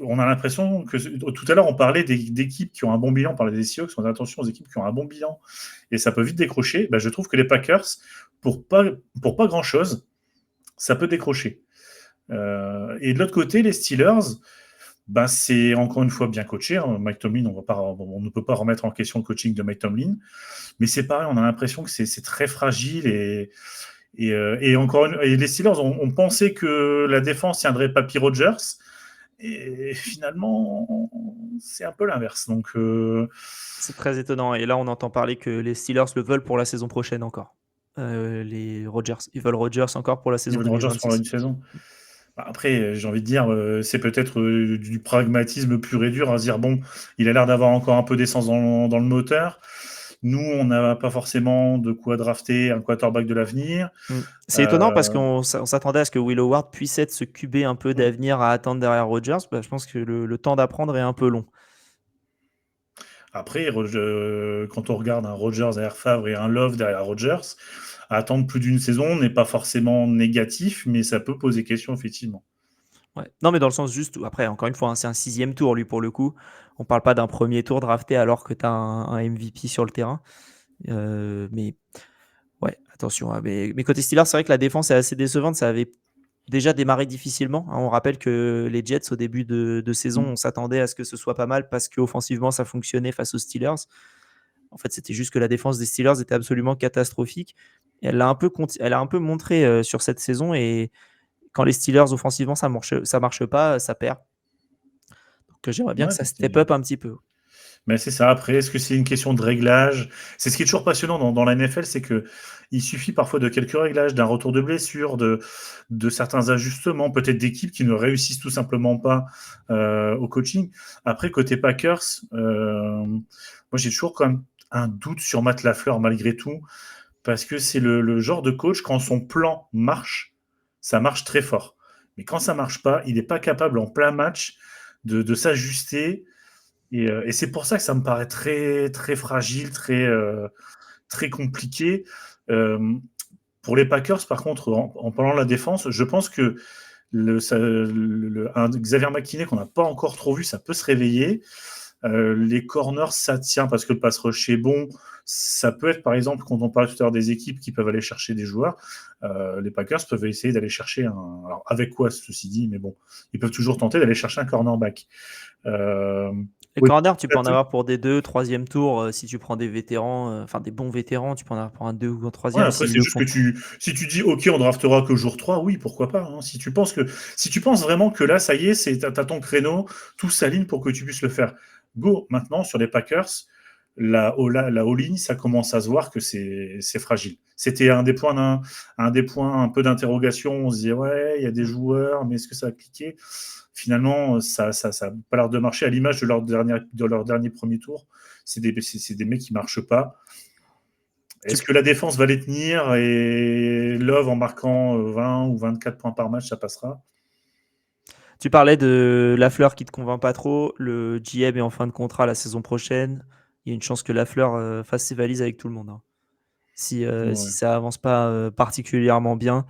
on a l'impression que tout à l'heure, on parlait d'équipes qui ont un bon bilan, on parlait des Seahawks, on a attention aux équipes qui ont un bon bilan et ça peut vite décrocher. Je trouve que les Packers, pour pas grand-chose, ça peut décrocher. Et de l'autre côté, les Steelers, c'est encore une fois bien coaché. Hein. Mike Tomlin, on ne peut pas remettre en question le coaching de Mike Tomlin, mais c'est pareil, on a l'impression que c'est très fragile et les Steelers ont pensé que la défense tiendrait Papy Rogers. Et finalement, c'est un peu l'inverse. Donc, c'est très étonnant. Et là, on entend parler que les Steelers le veulent pour la saison prochaine encore. Les Rodgers, ils veulent Rodgers encore pour la saison 2026. Rodgers pour une saison. Après, j'ai envie de dire, c'est peut-être du pragmatisme pur et dur à se dire bon, il a l'air d'avoir encore un peu d'essence dans le moteur. Nous, on n'a pas forcément de quoi drafter un quarterback de l'avenir. C'est étonnant parce qu'on s'attendait à ce que Will Howard puisse être ce QB un peu d'avenir à attendre derrière Rodgers. Je pense que le temps d'apprendre est un peu long. Après, quand on regarde un Rodgers derrière Favre et un Love derrière Rodgers, attendre plus d'une saison n'est pas forcément négatif, mais ça peut poser question, effectivement. Ouais. Non, mais dans le sens juste, après, encore une fois, hein, c'est un 6e tour, lui, pour le coup. On parle pas d'un premier tour drafté alors que tu as un MVP sur le terrain. Mais ouais, attention. Hein, mais côté Steelers, c'est vrai que la défense est assez décevante. Ça avait déjà démarré difficilement. Hein. On rappelle que les Jets, au début de saison, on s'attendait à ce que ce soit pas mal parce qu'offensivement, ça fonctionnait face aux Steelers. En fait, c'était juste que la défense des Steelers était absolument catastrophique. Et elle a un peu montré sur cette saison. Et quand les Steelers, offensivement, ça marche pas, ça perd. Donc, j'aimerais bien que ça step up un petit peu. Mais c'est ça. Après, est-ce que c'est une question de réglage? C'est ce qui est toujours passionnant dans la NFL, c'est que il suffit parfois de quelques réglages, d'un retour de blessure, de certains ajustements, peut-être d'équipes qui ne réussissent tout simplement pas au coaching. Après, côté Packers, moi j'ai toujours quand même un doute sur Matt LaFleur malgré tout, parce que c'est le genre de coach, quand son plan marche, ça marche très fort. Mais quand ça marche pas, il n'est pas capable en plein match de s'ajuster. Et c'est pour ça que ça me paraît très, très fragile, très, très compliqué. Pour les Packers, par contre, en parlant de la défense, je pense que un Xavier McKinney qu'on n'a pas encore trop vu, ça peut se réveiller. Les corners, ça tient parce que le pass rush est bon. Ça peut être, par exemple, quand on parle tout à l'heure des équipes qui peuvent aller chercher des joueurs, les Packers peuvent essayer d'aller chercher alors avec quoi, ceci dit, mais bon, ils peuvent toujours tenter d'aller chercher un cornerback. Les corners, tu peux en avoir pour des 2, 3e tours si tu prends des vétérans, enfin des bons vétérans, tu peux en avoir pour un 2 ou un 3e. Ouais, après, c'est juste que si tu dis OK, on draftera que jour 3, oui, pourquoi pas. Hein. Si tu penses vraiment que là, ça y est, t'as ton créneau, tout s'aligne pour que tu puisses le faire. Go, maintenant, sur les Packers, la all-in, ça commence à se voir que c'est fragile. C'était un des points un peu d'interrogation. On se disait, ouais, il y a des joueurs, mais est-ce que ça va cliquer? Finalement, ça n'a pas l'air de marcher à l'image de leur dernier premier tour. C'est des mecs qui ne marchent pas. Est-ce que la défense va les tenir et Love en marquant 20 ou 24 points par match, ça passera? Tu parlais de Lafleur qui ne te convainc pas trop. Le GM est en fin de contrat la saison prochaine. Il y a une chance que Lafleur fasse ses valises avec tout le monde. Hein. Si ça avance pas particulièrement bien,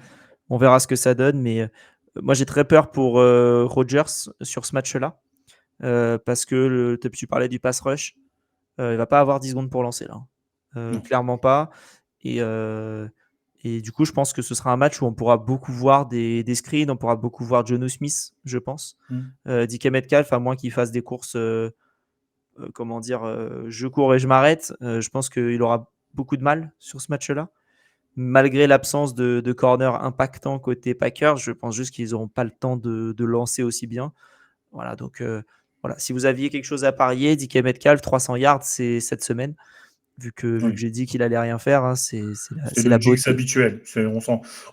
on verra ce que ça donne. Mais moi, j'ai très peur pour Rodgers sur ce match-là. Parce que tu parlais du pass rush. Il va pas avoir 10 secondes pour lancer là. Clairement pas. Et du coup, je pense que ce sera un match où on pourra beaucoup voir des screens, on pourra beaucoup voir Jonnu Smith, je pense. DK Metcalf, à moins qu'il fasse des courses, je cours et je m'arrête. Je pense qu'il aura beaucoup de mal sur ce match-là. Malgré l'absence de corner impactant côté Packers, je pense juste qu'ils n'auront pas le temps de lancer aussi bien. Voilà, donc voilà. Si vous aviez quelque chose à parier, DK Metcalf, 300 yards, c'est cette semaine. vu que Oui. j'ai dit qu'il allait rien faire, hein, c'est C'est la le jinx beauté. habituel.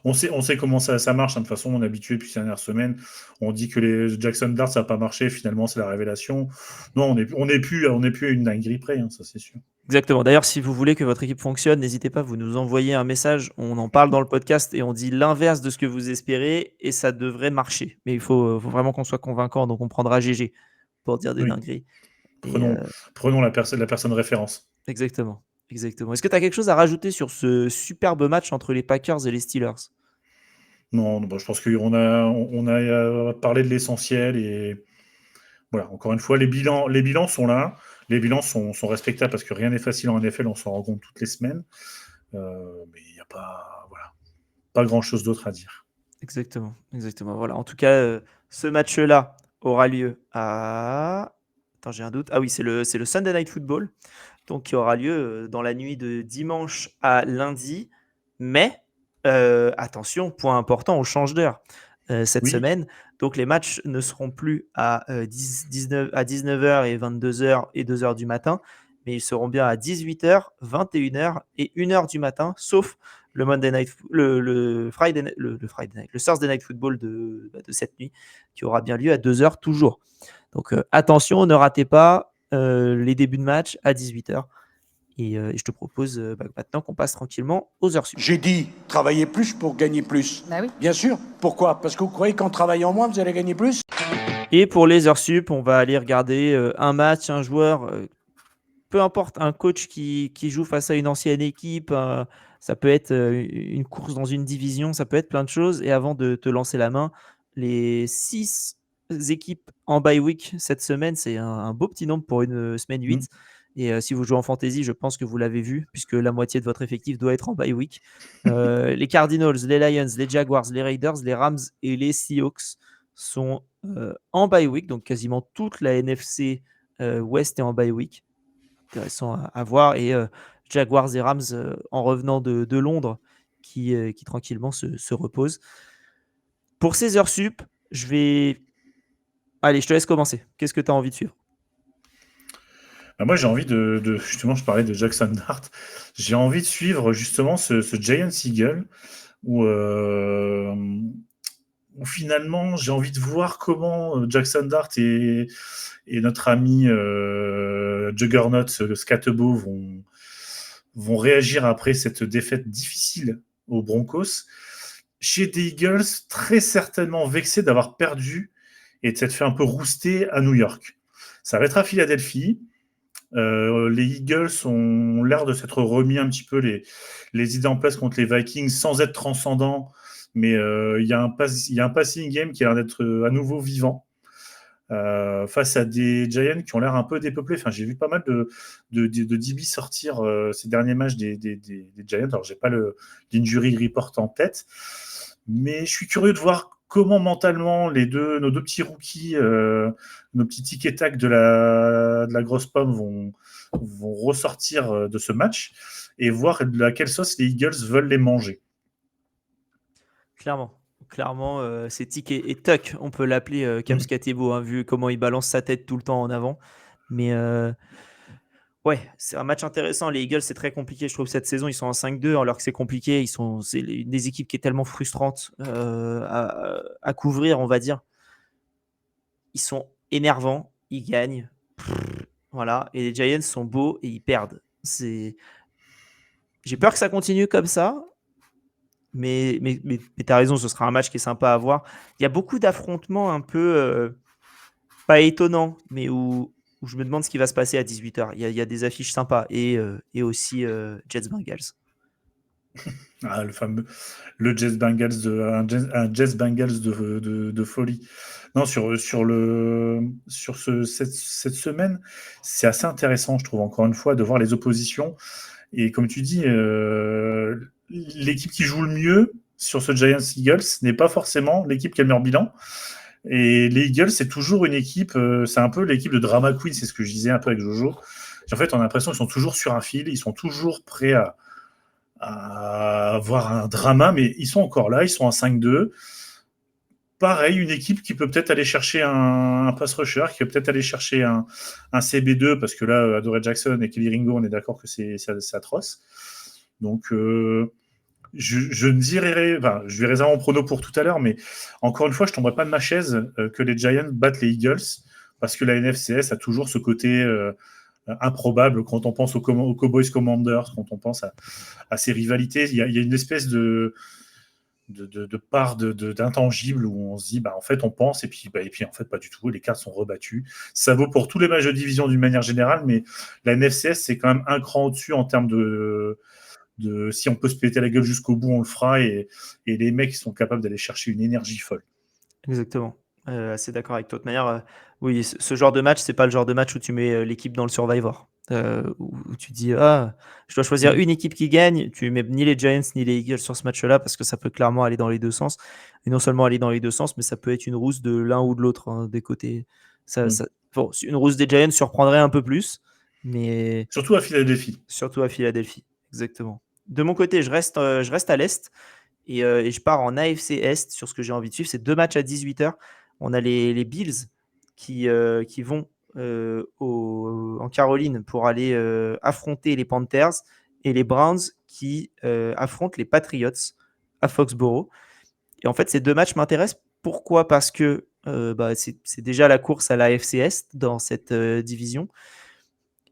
On sait comment ça marche. Hein. De toute façon, on est habitué depuis ces dernières semaines. On dit que les Jackson Dart, ça n'a pas marché. Finalement, c'est la révélation. Non, on n'est plus à une dinguerie près, hein, ça c'est sûr. Exactement. D'ailleurs, si vous voulez que votre équipe fonctionne, n'hésitez pas, vous nous envoyez un message, on en parle dans le podcast et on dit l'inverse de ce que vous espérez et ça devrait marcher. Mais il faut vraiment qu'on soit convaincant, donc on prendra GG pour dire des Oui. dingueries. Et, Prenons la personne référence. exactement. Est-ce que tu as quelque chose à rajouter sur ce superbe match entre les Packers et les Steelers? Non, je pense qu'on a parlé de l'essentiel et voilà, encore une fois, les bilans sont là. Les bilans sont respectables parce que rien n'est facile en NFL, on s'en rend compte toutes les semaines. Mais il n'y a pas grand-chose d'autre à dire. Exactement. Voilà. En tout cas, ce match-là aura lieu à... Attends, j'ai un doute. Ah oui, c'est le Sunday Night Football, donc qui aura lieu dans la nuit de dimanche à lundi. Mais attention, point important, on change d'heure cette semaine. Donc les matchs ne seront plus à 19h et 22h et 2h du matin, mais ils seront bien à 18h, 21h et 1h du matin, sauf le Monday Night, le Friday Night, le Thursday Night Football de cette nuit, qui aura bien lieu à 2h toujours. Donc attention, ne ratez pas les débuts de match à 18h. Et je te propose maintenant qu'on passe tranquillement aux heures sup. J'ai dit travailler plus pour gagner plus. Bah oui. Bien sûr. Pourquoi ? Parce que vous croyez qu'en travaillant moins, vous allez gagner plus ? Et pour les heures sup, on va aller regarder un match, un joueur, peu importe, un coach qui joue face à une ancienne équipe. Ça peut être une course dans une division, ça peut être plein de choses. Et avant de te lancer la main, les 6 équipes en bye week cette semaine, c'est un beau petit nombre pour une semaine 8. Et si vous jouez en fantasy, je pense que vous l'avez vu, puisque la moitié de votre effectif doit être en bye week. Les Cardinals, les Lions, les Jaguars, les Raiders, les Rams et les Seahawks sont en bye week, donc quasiment toute la NFC West est en bye week. Intéressant à voir. Et Jaguars et Rams en revenant de Londres qui tranquillement se reposent. Pour ces heures sup, allez, je te laisse commencer. Qu'est-ce que tu as envie de suivre? Moi, j'ai envie justement, je parlais de Jackson Dart, j'ai envie de suivre justement ce Giants Eagle où finalement, j'ai envie de voir comment Jackson Dart et notre ami Juggernaut Scatebo vont réagir après cette défaite difficile aux Broncos. Chez des Eagles, très certainement vexés d'avoir perdu et de s'être fait un peu rouster à New York. Ça va être à Philadelphie. Les Eagles ont l'air de s'être remis un petit peu les idées en place contre les Vikings sans être transcendants, mais il y a un passing game qui a l'air d'être à nouveau vivant face à des Giants qui ont l'air un peu dépeuplés. Enfin, j'ai vu pas mal de DB sortir ces derniers matchs des Giants. Alors, j'ai pas l'injury report en tête, mais je suis curieux de voir comment mentalement nos deux petits rookies, nos petits tickets tac de la grosse pomme vont ressortir de ce match et voir de laquelle sauce les Eagles veulent les manger. Clairement, c'est tic et tuck, on peut l'appeler Cam Scatebo, hein, vu comment il balance sa tête tout le temps en avant. Mais ouais, c'est un match intéressant. Les Eagles, c'est très compliqué. Je trouve cette saison, ils sont en 5-2, alors que c'est compliqué. C'est une des équipes qui est tellement frustrante à couvrir, on va dire. Ils sont énervants, ils gagnent. Voilà. Et les Giants sont beaux et ils perdent. J'ai peur que ça continue comme ça. Mais tu as raison, ce sera un match qui est sympa à voir. Il y a beaucoup d'affrontements un peu pas étonnants, mais où je me demande ce qui va se passer à 18h. Il y a des affiches sympas et aussi Jets Bengals. Ah, le Jets Bengals un Jets Bengals de folie. Non, sur cette semaine, c'est assez intéressant, je trouve, encore une fois, de voir les oppositions. Et comme tu dis, l'équipe qui joue le mieux sur ce Giants Eagles n'est pas forcément l'équipe qui a le meilleur bilan. Et les Eagles, c'est toujours une équipe, c'est un peu l'équipe de Drama Queen, c'est ce que je disais un peu avec Jojo. En fait, on a l'impression qu'ils sont toujours sur un fil, ils sont toujours prêts à avoir un drama, mais ils sont encore là, ils sont en 5-2. pareil, une équipe qui peut peut-être aller chercher un pass rusher, qui peut peut-être aller chercher un CB2, parce que là, Adoree Jackson et Kelly Ringo, on est d'accord que c'est atroce. Donc, je ne dirais, enfin, je vais réserver mon prono pour tout à l'heure, mais encore une fois, je ne tomberai pas de ma chaise que les Giants battent les Eagles, parce que la NFCS a toujours ce côté improbable quand on pense aux Cowboys Commanders, quand on pense à ces rivalités. Il y a une espèce de part d'intangible où on se dit, en fait, on pense, et puis en fait, pas du tout. Les cartes sont rebattues. Ça vaut pour tous les matchs de division d'une manière générale, mais la NFCS, c'est quand même un cran au-dessus en termes de si on peut se péter la gueule jusqu'au bout, on le fera, et les mecs sont capables d'aller chercher une énergie folle. Exactement. Assez d'accord avec toi. De toute manière, oui, ce genre de match, c'est pas le genre de match où tu mets l'équipe dans le Survivor. Où tu dis, je dois choisir une équipe qui gagne. Tu mets ni les Giants ni les Eagles sur ce match-là parce que ça peut clairement aller dans les deux sens. Et non seulement aller dans les deux sens, mais ça peut être une rousse de l'un ou de l'autre, des côtés. Une rousse des Giants surprendrait un peu plus, mais surtout à Philadelphie. Exactement. De mon côté, je reste à l'Est et je pars en AFC Est sur ce que j'ai envie de suivre. C'est 2 matchs à 18h. On a les Bills qui vont en Caroline pour aller affronter les Panthers et les Browns qui affrontent les Patriots à Foxborough. Et en fait, ces 2 matchs m'intéressent. Pourquoi ? Parce que c'est déjà la course à la AFC Est dans cette division.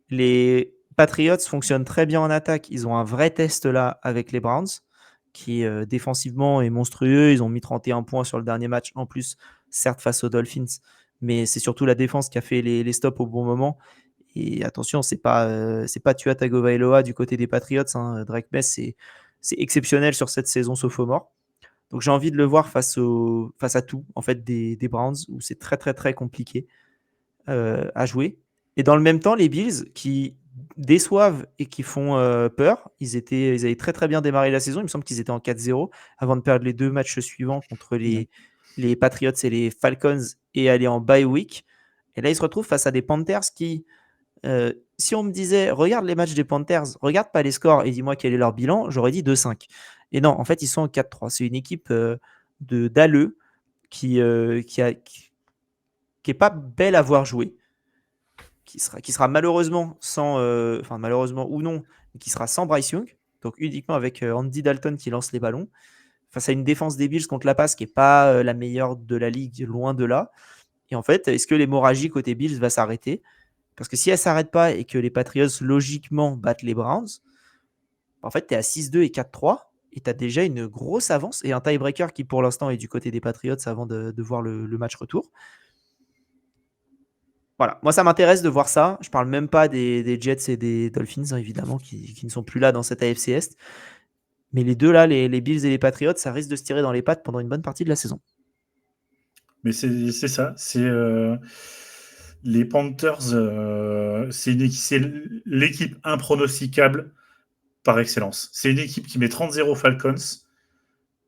Les Patriots fonctionnent très bien en attaque. Ils ont un vrai test là avec les Browns qui défensivement est monstrueux. Ils ont mis 31 points sur le dernier match en plus, certes face aux Dolphins, mais c'est surtout la défense qui a fait les stops au bon moment. Et attention, c'est pas Tua Tagovailoa du côté des Patriots. Drake May, c'est exceptionnel sur cette saison sophomore. Donc j'ai envie de le voir face à tout en fait des Browns où c'est très très très compliqué à jouer. Et dans le même temps, les Bills qui déçoivent et qui font peur. Ils avaient très très bien démarré la saison. Il me semble qu'ils étaient en 4-0 avant de perdre les 2 matchs suivants contre les Patriots et les Falcons et aller en bye week. Et là, ils se retrouvent face à des Panthers qui, si on me disait, regarde les matchs des Panthers, regarde pas les scores et dis-moi quel est leur bilan, j'aurais dit 2-5. Et non, en fait, ils sont en 4-3. C'est une équipe d'alleux qui est pas belle à voir jouer. Qui sera malheureusement malheureusement ou non, qui sera sans Bryce Young, donc uniquement avec Andy Dalton qui lance les ballons, face à une défense des Bills contre la passe qui n'est pas la meilleure de la ligue, loin de là. Et en fait, est-ce que l'hémorragie côté Bills va s'arrêter ? Parce que si elle ne s'arrête pas et que les Patriots, logiquement, battent les Browns, en fait, tu es à 6-2 et 4-3, et tu as déjà une grosse avance, et un tiebreaker qui, pour l'instant, est du côté des Patriots avant de voir le match retour. Voilà, moi ça m'intéresse de voir ça. Je parle même pas des Jets et des Dolphins, évidemment, qui ne sont plus là dans cette AFC Est. Mais les deux là, les Bills et les Patriots, ça risque de se tirer dans les pattes pendant une bonne partie de la saison. Mais c'est ça. C'est les Panthers, c'est l'équipe impronosticable par excellence. C'est une équipe qui met 30-0 Falcons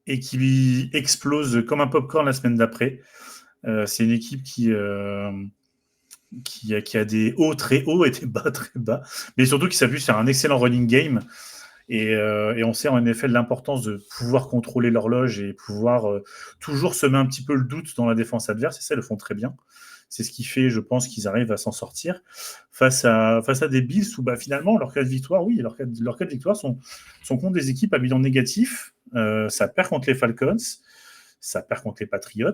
et qui explose comme un popcorn la semaine d'après. C'est une équipe qui a des hauts très hauts et des bas très bas, mais surtout qui s'appuie sur un excellent running game. Et on sait en NFL l'importance de pouvoir contrôler l'horloge et pouvoir toujours semer un petit peu le doute dans la défense adverse, et ça, ils le font très bien. C'est ce qui fait, je pense, qu'ils arrivent à s'en sortir face à des Bills où finalement, leur cas de victoire, leur cas de victoire sont contre des équipes à bilan négatif. Ça perd contre les Falcons, ça perd contre les Patriots.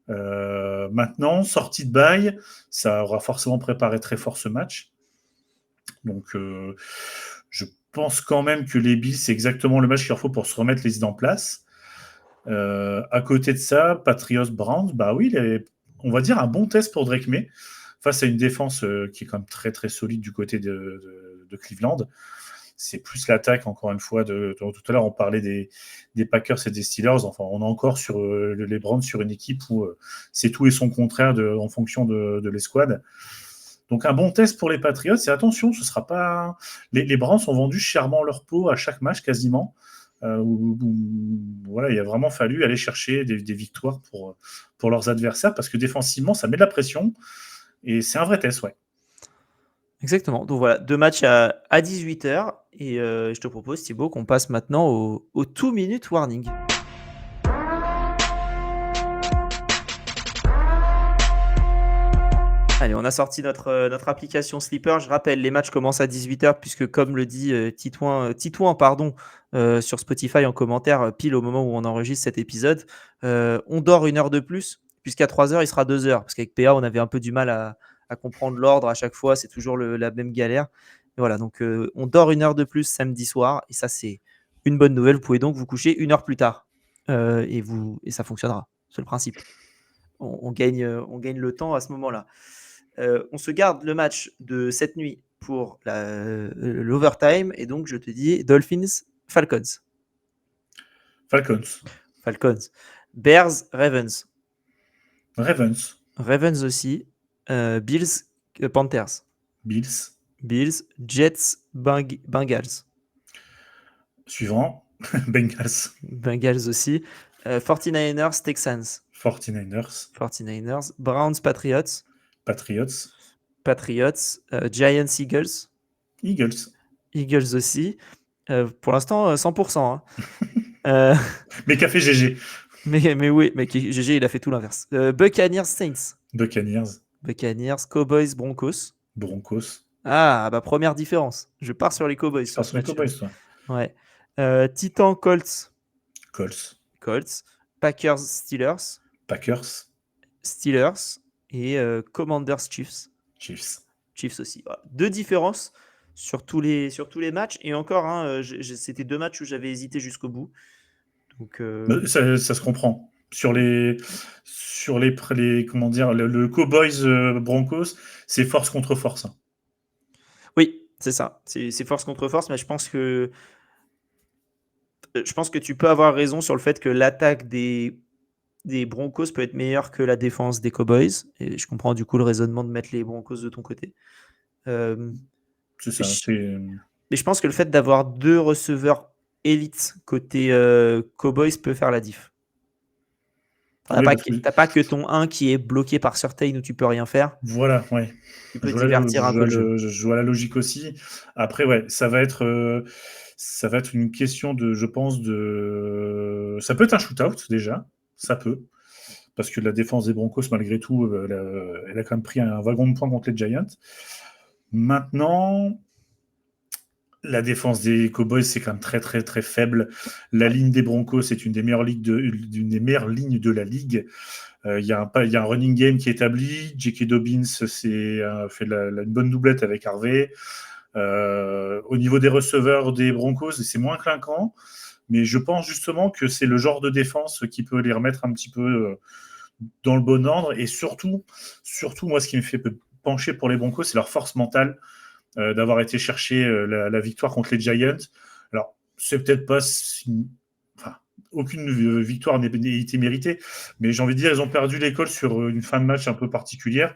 Maintenant, sortie de bye, ça aura forcément préparé très fort ce match. Donc, je pense quand même que les Bills, c'est exactement le match qu'il leur faut pour se remettre les idées en place. À côté de ça, Patriots-Browns, on va dire un bon test pour Drake May face à une défense qui est quand même très très solide du côté de Cleveland. C'est plus l'attaque, encore une fois. Tout à l'heure, on parlait des Packers et des Steelers. Enfin, on est encore sur les Browns, sur une équipe où c'est tout et son contraire en fonction de l'escouade. Donc, un bon test pour les Patriots. Et attention, ce sera pas. Les Browns ont vendu chèrement leur peau à chaque match, quasiment. Voilà, il a vraiment fallu aller chercher des victoires pour leurs adversaires parce que défensivement, ça met de la pression. Et c'est un vrai test, ouais. Exactement. Donc voilà, 2 matchs à 18h. Et je te propose, Thibaut, qu'on passe maintenant au 2-minute warning. Allez, on a sorti notre application Sleeper. Je rappelle, les matchs commencent à 18h puisque, comme le dit Titouan, pardon, sur Spotify en commentaire, pile au moment où on enregistre cet épisode, on dort 1 heure de plus puisqu'à 3h, il sera 2h. Parce qu'avec PA, on avait un peu du mal à comprendre l'ordre à chaque fois. C'est toujours la même galère. Et voilà, donc on dort 1 heure de plus samedi soir. Et ça, c'est une bonne nouvelle. Vous pouvez donc vous coucher 1 heure plus tard. Et ça fonctionnera. C'est le principe. On gagne le temps à ce moment-là. On se garde le match de cette nuit pour l'overtime. Et donc, je te dis Dolphins, Falcons. Falcons. Bears, Ravens. Ravens. Aussi. Bills, Panthers. Bills. Jets, Bengals. Suivant. Bengals aussi. 49ers, Texans. 49ers. Browns, Patriots. Giants, Eagles aussi. Pour l'instant, 100%. Hein. Mais qu'a fait GG? Mais oui, mais GG, il a fait tout l'inverse. Buccaneers, Saints. Buccaneers. Cowboys, Broncos. Ah, bah première différence. Je pars sur les Cowboys. Sur les Cowboys, toi. Ouais. Titans, Colts. Packers, Steelers. Et Commanders, Chiefs. Chiefs aussi. Voilà. 2 différences sur tous les matchs. Et encore, hein, c'était 2 matchs où j'avais hésité jusqu'au bout. Donc, ça se comprend. Sur les comment dire, le Cowboys Broncos, c'est force contre force. Hein. Oui, c'est ça. C'est force contre force, mais je pense que tu peux avoir raison sur le fait que l'attaque des Broncos peut être meilleure que la défense des Cowboys. Et je comprends du coup le raisonnement de mettre les Broncos de ton côté. C'est ça. Mais je pense que le fait d'avoir 2 receveurs élites côté Cowboys peut faire la diff. T'as pas que ton 1 qui est bloqué par Surtain où tu peux rien faire. Voilà, ouais. Tu peux divertir un peu le jeu. Je vois la logique aussi. Après, ouais, ça va être une question je pense, ça peut être un shootout déjà. Ça peut. Parce que la défense des Broncos, malgré tout, elle a quand même pris un wagon de points contre les Giants. Maintenant, la défense des Cowboys, c'est quand même très, très, très faible. La ligne des Broncos, c'est une des meilleures lignes de la ligue. Il y a un running game qui est établi. J.K. Dobbins fait une bonne doublette avec Harvey. Au niveau des receveurs des Broncos, c'est moins clinquant. Mais je pense justement que c'est le genre de défense qui peut les remettre un petit peu dans le bon ordre. Et surtout, moi, ce qui me fait pencher pour les Broncos, c'est leur force mentale d'avoir été chercher la victoire contre les Giants. Alors, c'est peut-être pas... aucune victoire n'a été méritée, mais j'ai envie de dire, ils ont perdu l'école sur une fin de match un peu particulière.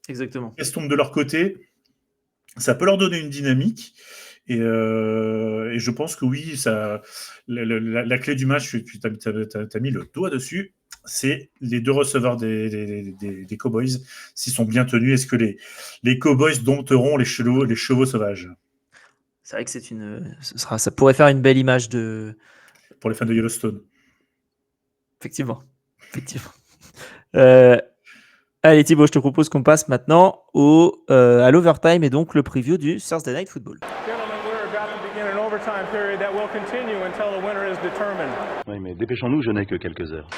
Exactement. Elles tombent de leur côté. Ça peut leur donner une dynamique. Et je pense que oui, la clé du match, tu as mis le doigt dessus, c'est les 2 receveurs des Cowboys. S'ils sont bien tenus, est-ce que les Cowboys dompteront les chevaux sauvages? C'est vrai que ça pourrait faire une belle image pour les fans de Yellowstone. Effectivement. Allez Thibaut, je te propose qu'on passe maintenant à l'overtime et donc le preview du Thursday Night Football. Oui, mais dépêchons-nous, je n'ai que quelques heures.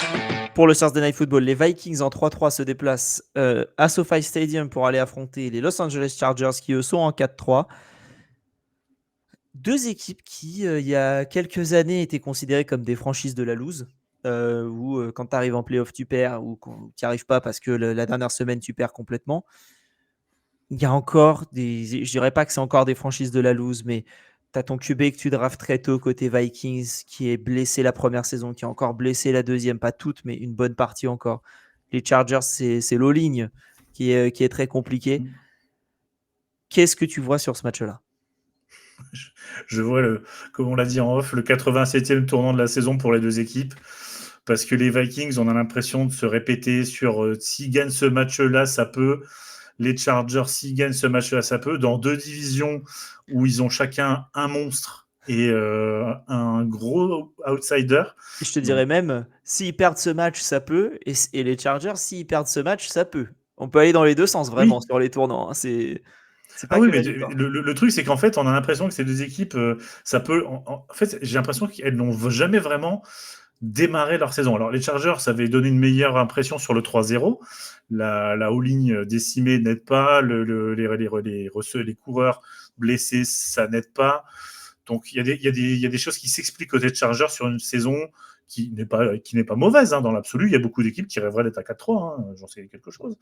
Pour le Thursday Night Football, les Vikings en 3-3 se déplacent à SoFi Stadium pour aller affronter les Los Angeles Chargers qui eux sont en 4-3. 2 équipes qui, il y a quelques années, étaient considérées comme des franchises de la loose, où quand tu arrives en playoff, tu perds, ou quand tu n'y arrives pas parce que la dernière semaine, tu perds complètement. Il y a encore je dirais pas que c'est encore des franchises de la loose, mais tu as ton QB que tu draftes très tôt côté Vikings, qui est blessé la première saison, qui est encore blessé la deuxième, pas toute, mais une bonne partie encore. Les Chargers, c'est l'all-ligne qui est très compliqué. Qu'est-ce que tu vois sur ce match-là? Je vois, comme on l'a dit en off, le 87e tournant de la saison pour les 2 équipes. Parce que les Vikings, on a l'impression de se répéter sur s'ils gagnent ce match-là, ça peut. Les Chargers, s'ils gagnent ce match-là, ça peut. Dans 2 divisions où ils ont chacun un monstre et un gros outsider. Je te dirais même, s'ils perdent ce match, ça peut. Et les Chargers, s'ils perdent ce match, ça peut. On peut aller dans les deux sens, vraiment, sur les tournants. Hein. C'est pas Ah oui, que mais la victoire. le truc, c'est qu'en fait, on a l'impression que ces deux équipes, ça peut. En fait, j'ai l'impression qu'elles n'ont jamais vraiment démarré leur saison. Alors, les Chargers avaient donné une meilleure impression sur le 3-0. La all-ligne décimée n'aide pas. Les coureurs blessés, ça n'aide pas. Donc, il y a des choses qui s'expliquent côté Chargers sur une saison qui n'est pas mauvaise dans l'absolu. Il y a beaucoup d'équipes qui rêveraient d'être à 4-3, j'en sais quelque chose.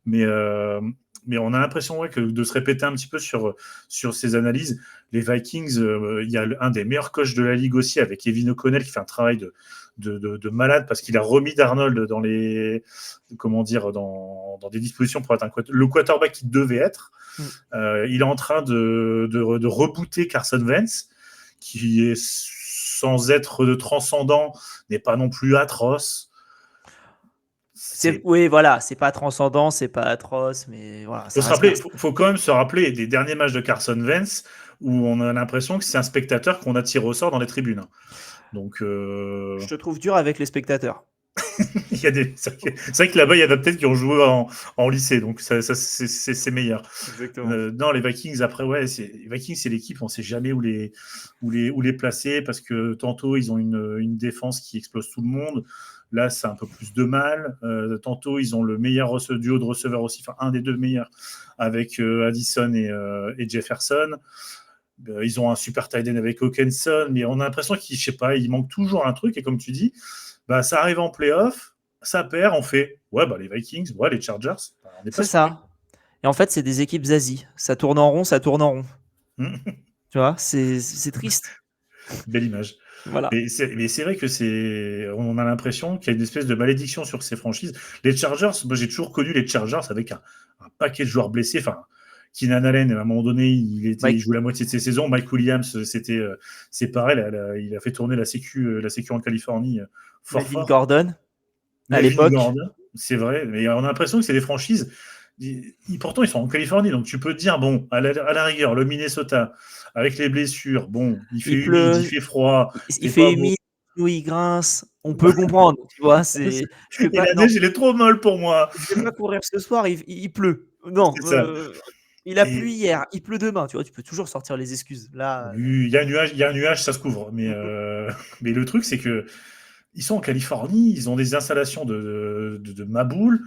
Mais on a l'impression que de se répéter un petit peu sur ces analyses. Les Vikings, il y a un des meilleurs coachs de la ligue aussi, avec Kevin O'Connell, qui fait un travail de malade, parce qu'il a remis Darnold dans des dispositions pour être le quarterback qu'il devait être. Il est en train de rebooter Carson Wentz, qui est, sans être de transcendant, n'est pas non plus atroce. Oui, voilà, c'est pas transcendant, c'est pas atroce, mais voilà. Faut quand même se rappeler des derniers matchs de Carson Wentz où on a l'impression que c'est un spectateur qu'on a tiré au sort dans les tribunes. Donc, je te trouve dur avec les spectateurs. C'est vrai que là-bas, il y en a peut-être qui ont joué en lycée, donc c'est meilleur. Non, les Vikings, après, les Vikings, c'est l'équipe, on ne sait jamais où les placer, parce que tantôt, ils ont une défense qui explose tout le monde. Là, c'est un peu plus de mal. Tantôt, ils ont le meilleur duo de receveurs aussi, enfin, un des deux meilleurs, avec Addison et Jefferson. Ils ont un super tight end avec Hawkinson, mais on a l'impression qu'il manque toujours un truc, et comme tu dis, ça arrive en playoff, ça perd, on fait les Vikings, les Chargers. C'est ça. Et en fait, c'est des équipes zazie. Ça tourne en rond, ça tourne en rond. Tu vois, c'est triste. Belle image. Voilà. Mais c'est vrai que on a l'impression qu'il y a une espèce de malédiction sur ces franchises. Les Chargers, moi j'ai toujours connu les Chargers avec un paquet de joueurs blessés. Enfin, Keenan Allen, à un moment donné, il joue la moitié de ses saisons. Mike Williams, c'est pareil, il a fait tourner la sécu en Californie fort. Gordon, à l'époque. C'est vrai, mais on a l'impression que c'est des franchises. Pourtant, ils sont en Californie, donc tu peux te dire, à la rigueur, le Minnesota, avec les blessures, il fait humide, il fait froid. Il fait humide, il grince, on peut comprendre, tu vois. La neige, elle est trop molle pour moi. Je vais pas courir ce soir, il pleut. Non, il a plu hier, il pleut demain, tu vois, tu peux toujours sortir les excuses. Là, il y a un nuage, ça se couvre. Mais le truc, c'est que ils sont en Californie, ils ont des installations de maboules,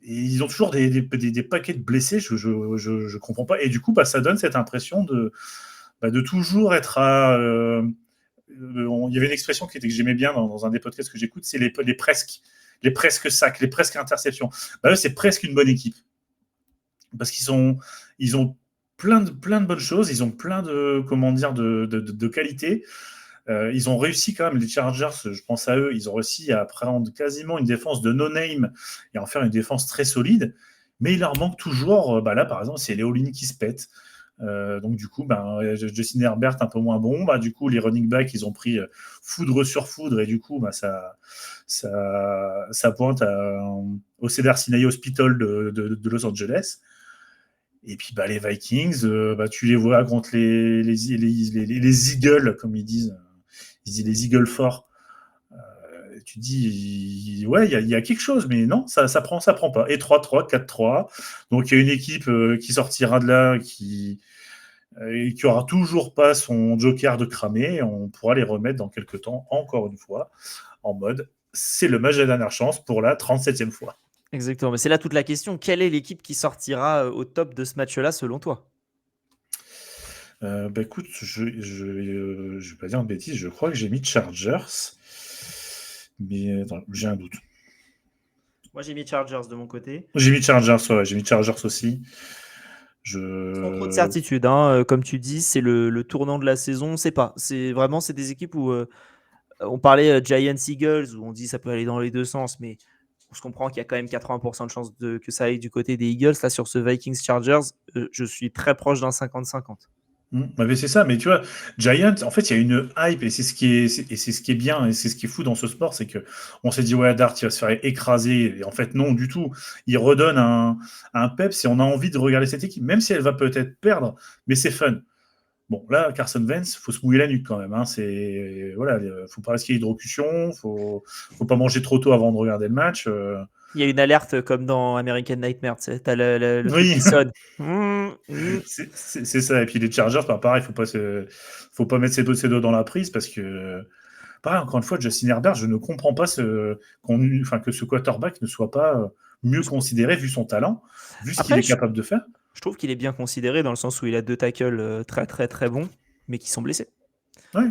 et ils ont toujours des paquets de blessés, je comprends pas. Et du coup, ça donne cette impression de toujours être à... il y avait une expression que j'aimais bien dans un des podcasts que j'écoute, c'est les presque sacs, les presque interceptions. C'est presque une bonne équipe. Parce qu'ils ont plein de bonnes choses, ils ont plein de qualités. Ils ont réussi quand même, les Chargers, je pense à eux, ils ont réussi à prendre quasiment une défense de no-name et en faire une défense très solide, mais il leur manque toujours, là par exemple, c'est les all-in qui se pètent. Donc du coup, Justin Herbert un peu moins bon, du coup les running backs, ils ont pris foudre sur foudre, et du coup ça pointe au Cedars-Sinai Hospital de Los Angeles. Et puis les Vikings, tu les vois contre les Eagles, comme ils disent les Eagles forts. Tu dis, il y a quelque chose, mais non, ça prend pas. Et 3-3, 4-3. Donc il y a une équipe qui sortira de là, qui aura toujours pas son joker de cramé, et on pourra les remettre dans quelques temps, encore une fois, en mode, c'est le match de la dernière chance pour la 37e fois. Exactement, mais c'est là toute la question. Quelle est l'équipe qui sortira au top de ce match-là, selon toi ? Écoute, je vais pas dire de bêtises, je crois que j'ai mis Chargers, mais attends, j'ai un doute. Moi, j'ai mis Chargers de mon côté. J'ai mis Chargers, j'ai mis Chargers aussi. Sans trop de certitude, comme tu dis, c'est le tournant de la saison, on sait pas. C'est des équipes où on parlait Giants Eagles, où on dit ça peut aller dans les deux sens, mais on se comprend qu'il y a quand même 80% de chances que ça aille du côté des Eagles. Là, sur ce Vikings-Chargers, je suis très proche d'un 50-50. Mais c'est ça, mais tu vois, Giants, en fait, il y a une hype, et c'est ce qui est bien, et c'est ce qui est fou dans ce sport, c'est que on s'est dit, Dart, il va se faire écraser, et en fait, non, du tout. Il redonne un peps, et on a envie de regarder cette équipe, même si elle va peut-être perdre, mais c'est fun. Bon, là, Carson Wentz, faut se mouiller la nuque quand même. Faut pas risquer l'hydrocution, faut pas manger trop tôt avant de regarder le match. Il y a une alerte comme dans American Nightmare, tu sais, t'as le truc Oui. qui sonne. C'est ça. Et puis les Chargers, pareil, faut pas mettre ses doigts dans la prise parce que, pareil, encore une fois, Justin Herbert, je ne comprends pas que ce quarterback ne soit pas mieux considéré vu son talent, vu ce qu'il Après, est capable de faire. je trouve qu'il est bien considéré dans le sens où il a 2 tackles très très très bons, mais qui sont blessés. Ouais.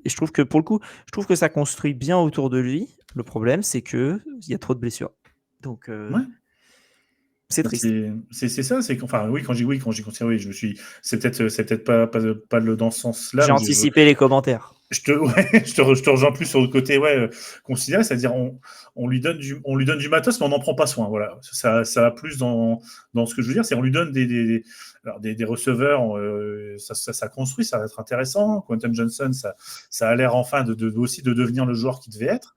Et je trouve que pour le coup, je trouve que ça construit bien autour de lui. Le problème, c'est que il y a trop de blessures. Donc, Ouais. c'est triste. C'est ça, c'est enfin oui, quand j'ai considéré, oui, c'est peut-être pas dans ce sens-là. J'ai mais anticipé les commentaires. je te rejoins plus sur le côté considéré, c'est-à-dire on lui donne du matos, mais on n'en prend pas soin. Voilà, ça va plus dans ce que je veux dire, c'est on lui donne des receveurs, ça construit, ça va être intéressant. Quentin Johnson, ça a l'air enfin aussi de devenir le joueur qu'il devait être.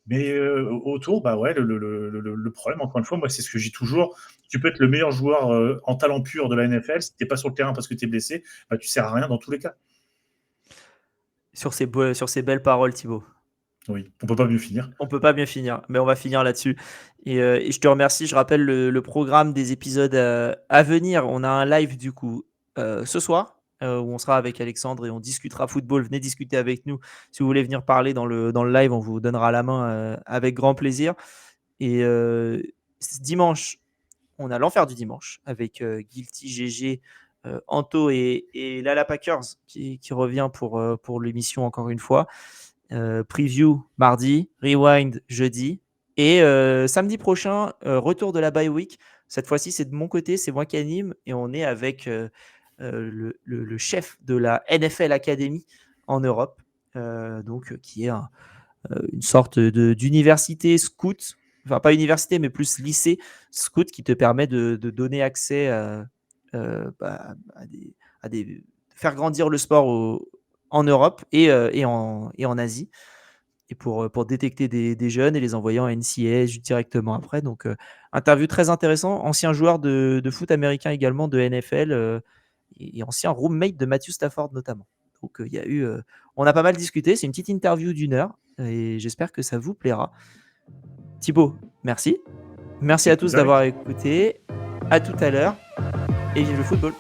Mais autour, le problème, encore une fois, moi, c'est ce que je dis toujours. Tu peux être le meilleur joueur en talent pur de la NFL. Si tu n'es pas sur le terrain parce que tu es blessé, tu ne sers à rien dans tous les cas. Sur ces belles paroles, Thibaut. Oui, on ne peut pas mieux finir. On peut pas bien finir, mais on va finir là-dessus. Et je te remercie. Je rappelle le programme des épisodes à venir. On a un live du coup ce soir où on sera avec Alexandre et on discutera football. Venez discuter avec nous. Si vous voulez venir parler dans le live, on vous donnera la main avec grand plaisir. Et dimanche, on a l'enfer du dimanche avec Guilty, GG, Anto et Lala Packers qui revient pour l'émission encore une fois. Preview mardi, rewind jeudi et samedi prochain, retour de la bye week. Cette fois-ci, c'est de mon côté, c'est moi qui anime et on est avec le chef de la NFL Academy en Europe, qui est une sorte d'université scout, enfin pas université, mais plus lycée scout qui te permet de donner accès à faire grandir le sport en Europe et en Asie, et pour détecter des jeunes et les envoyer en NCAA directement après. Donc, interview très intéressant. Ancien joueur de foot américain également, de NFL, et ancien roommate de Matthew Stafford notamment. Donc, on a pas mal discuté. C'est une petite interview d'1 heure et j'espère que ça vous plaira. Thibaut, merci. Merci à tous d'avoir écouté. À tout à l'heure et vive le football.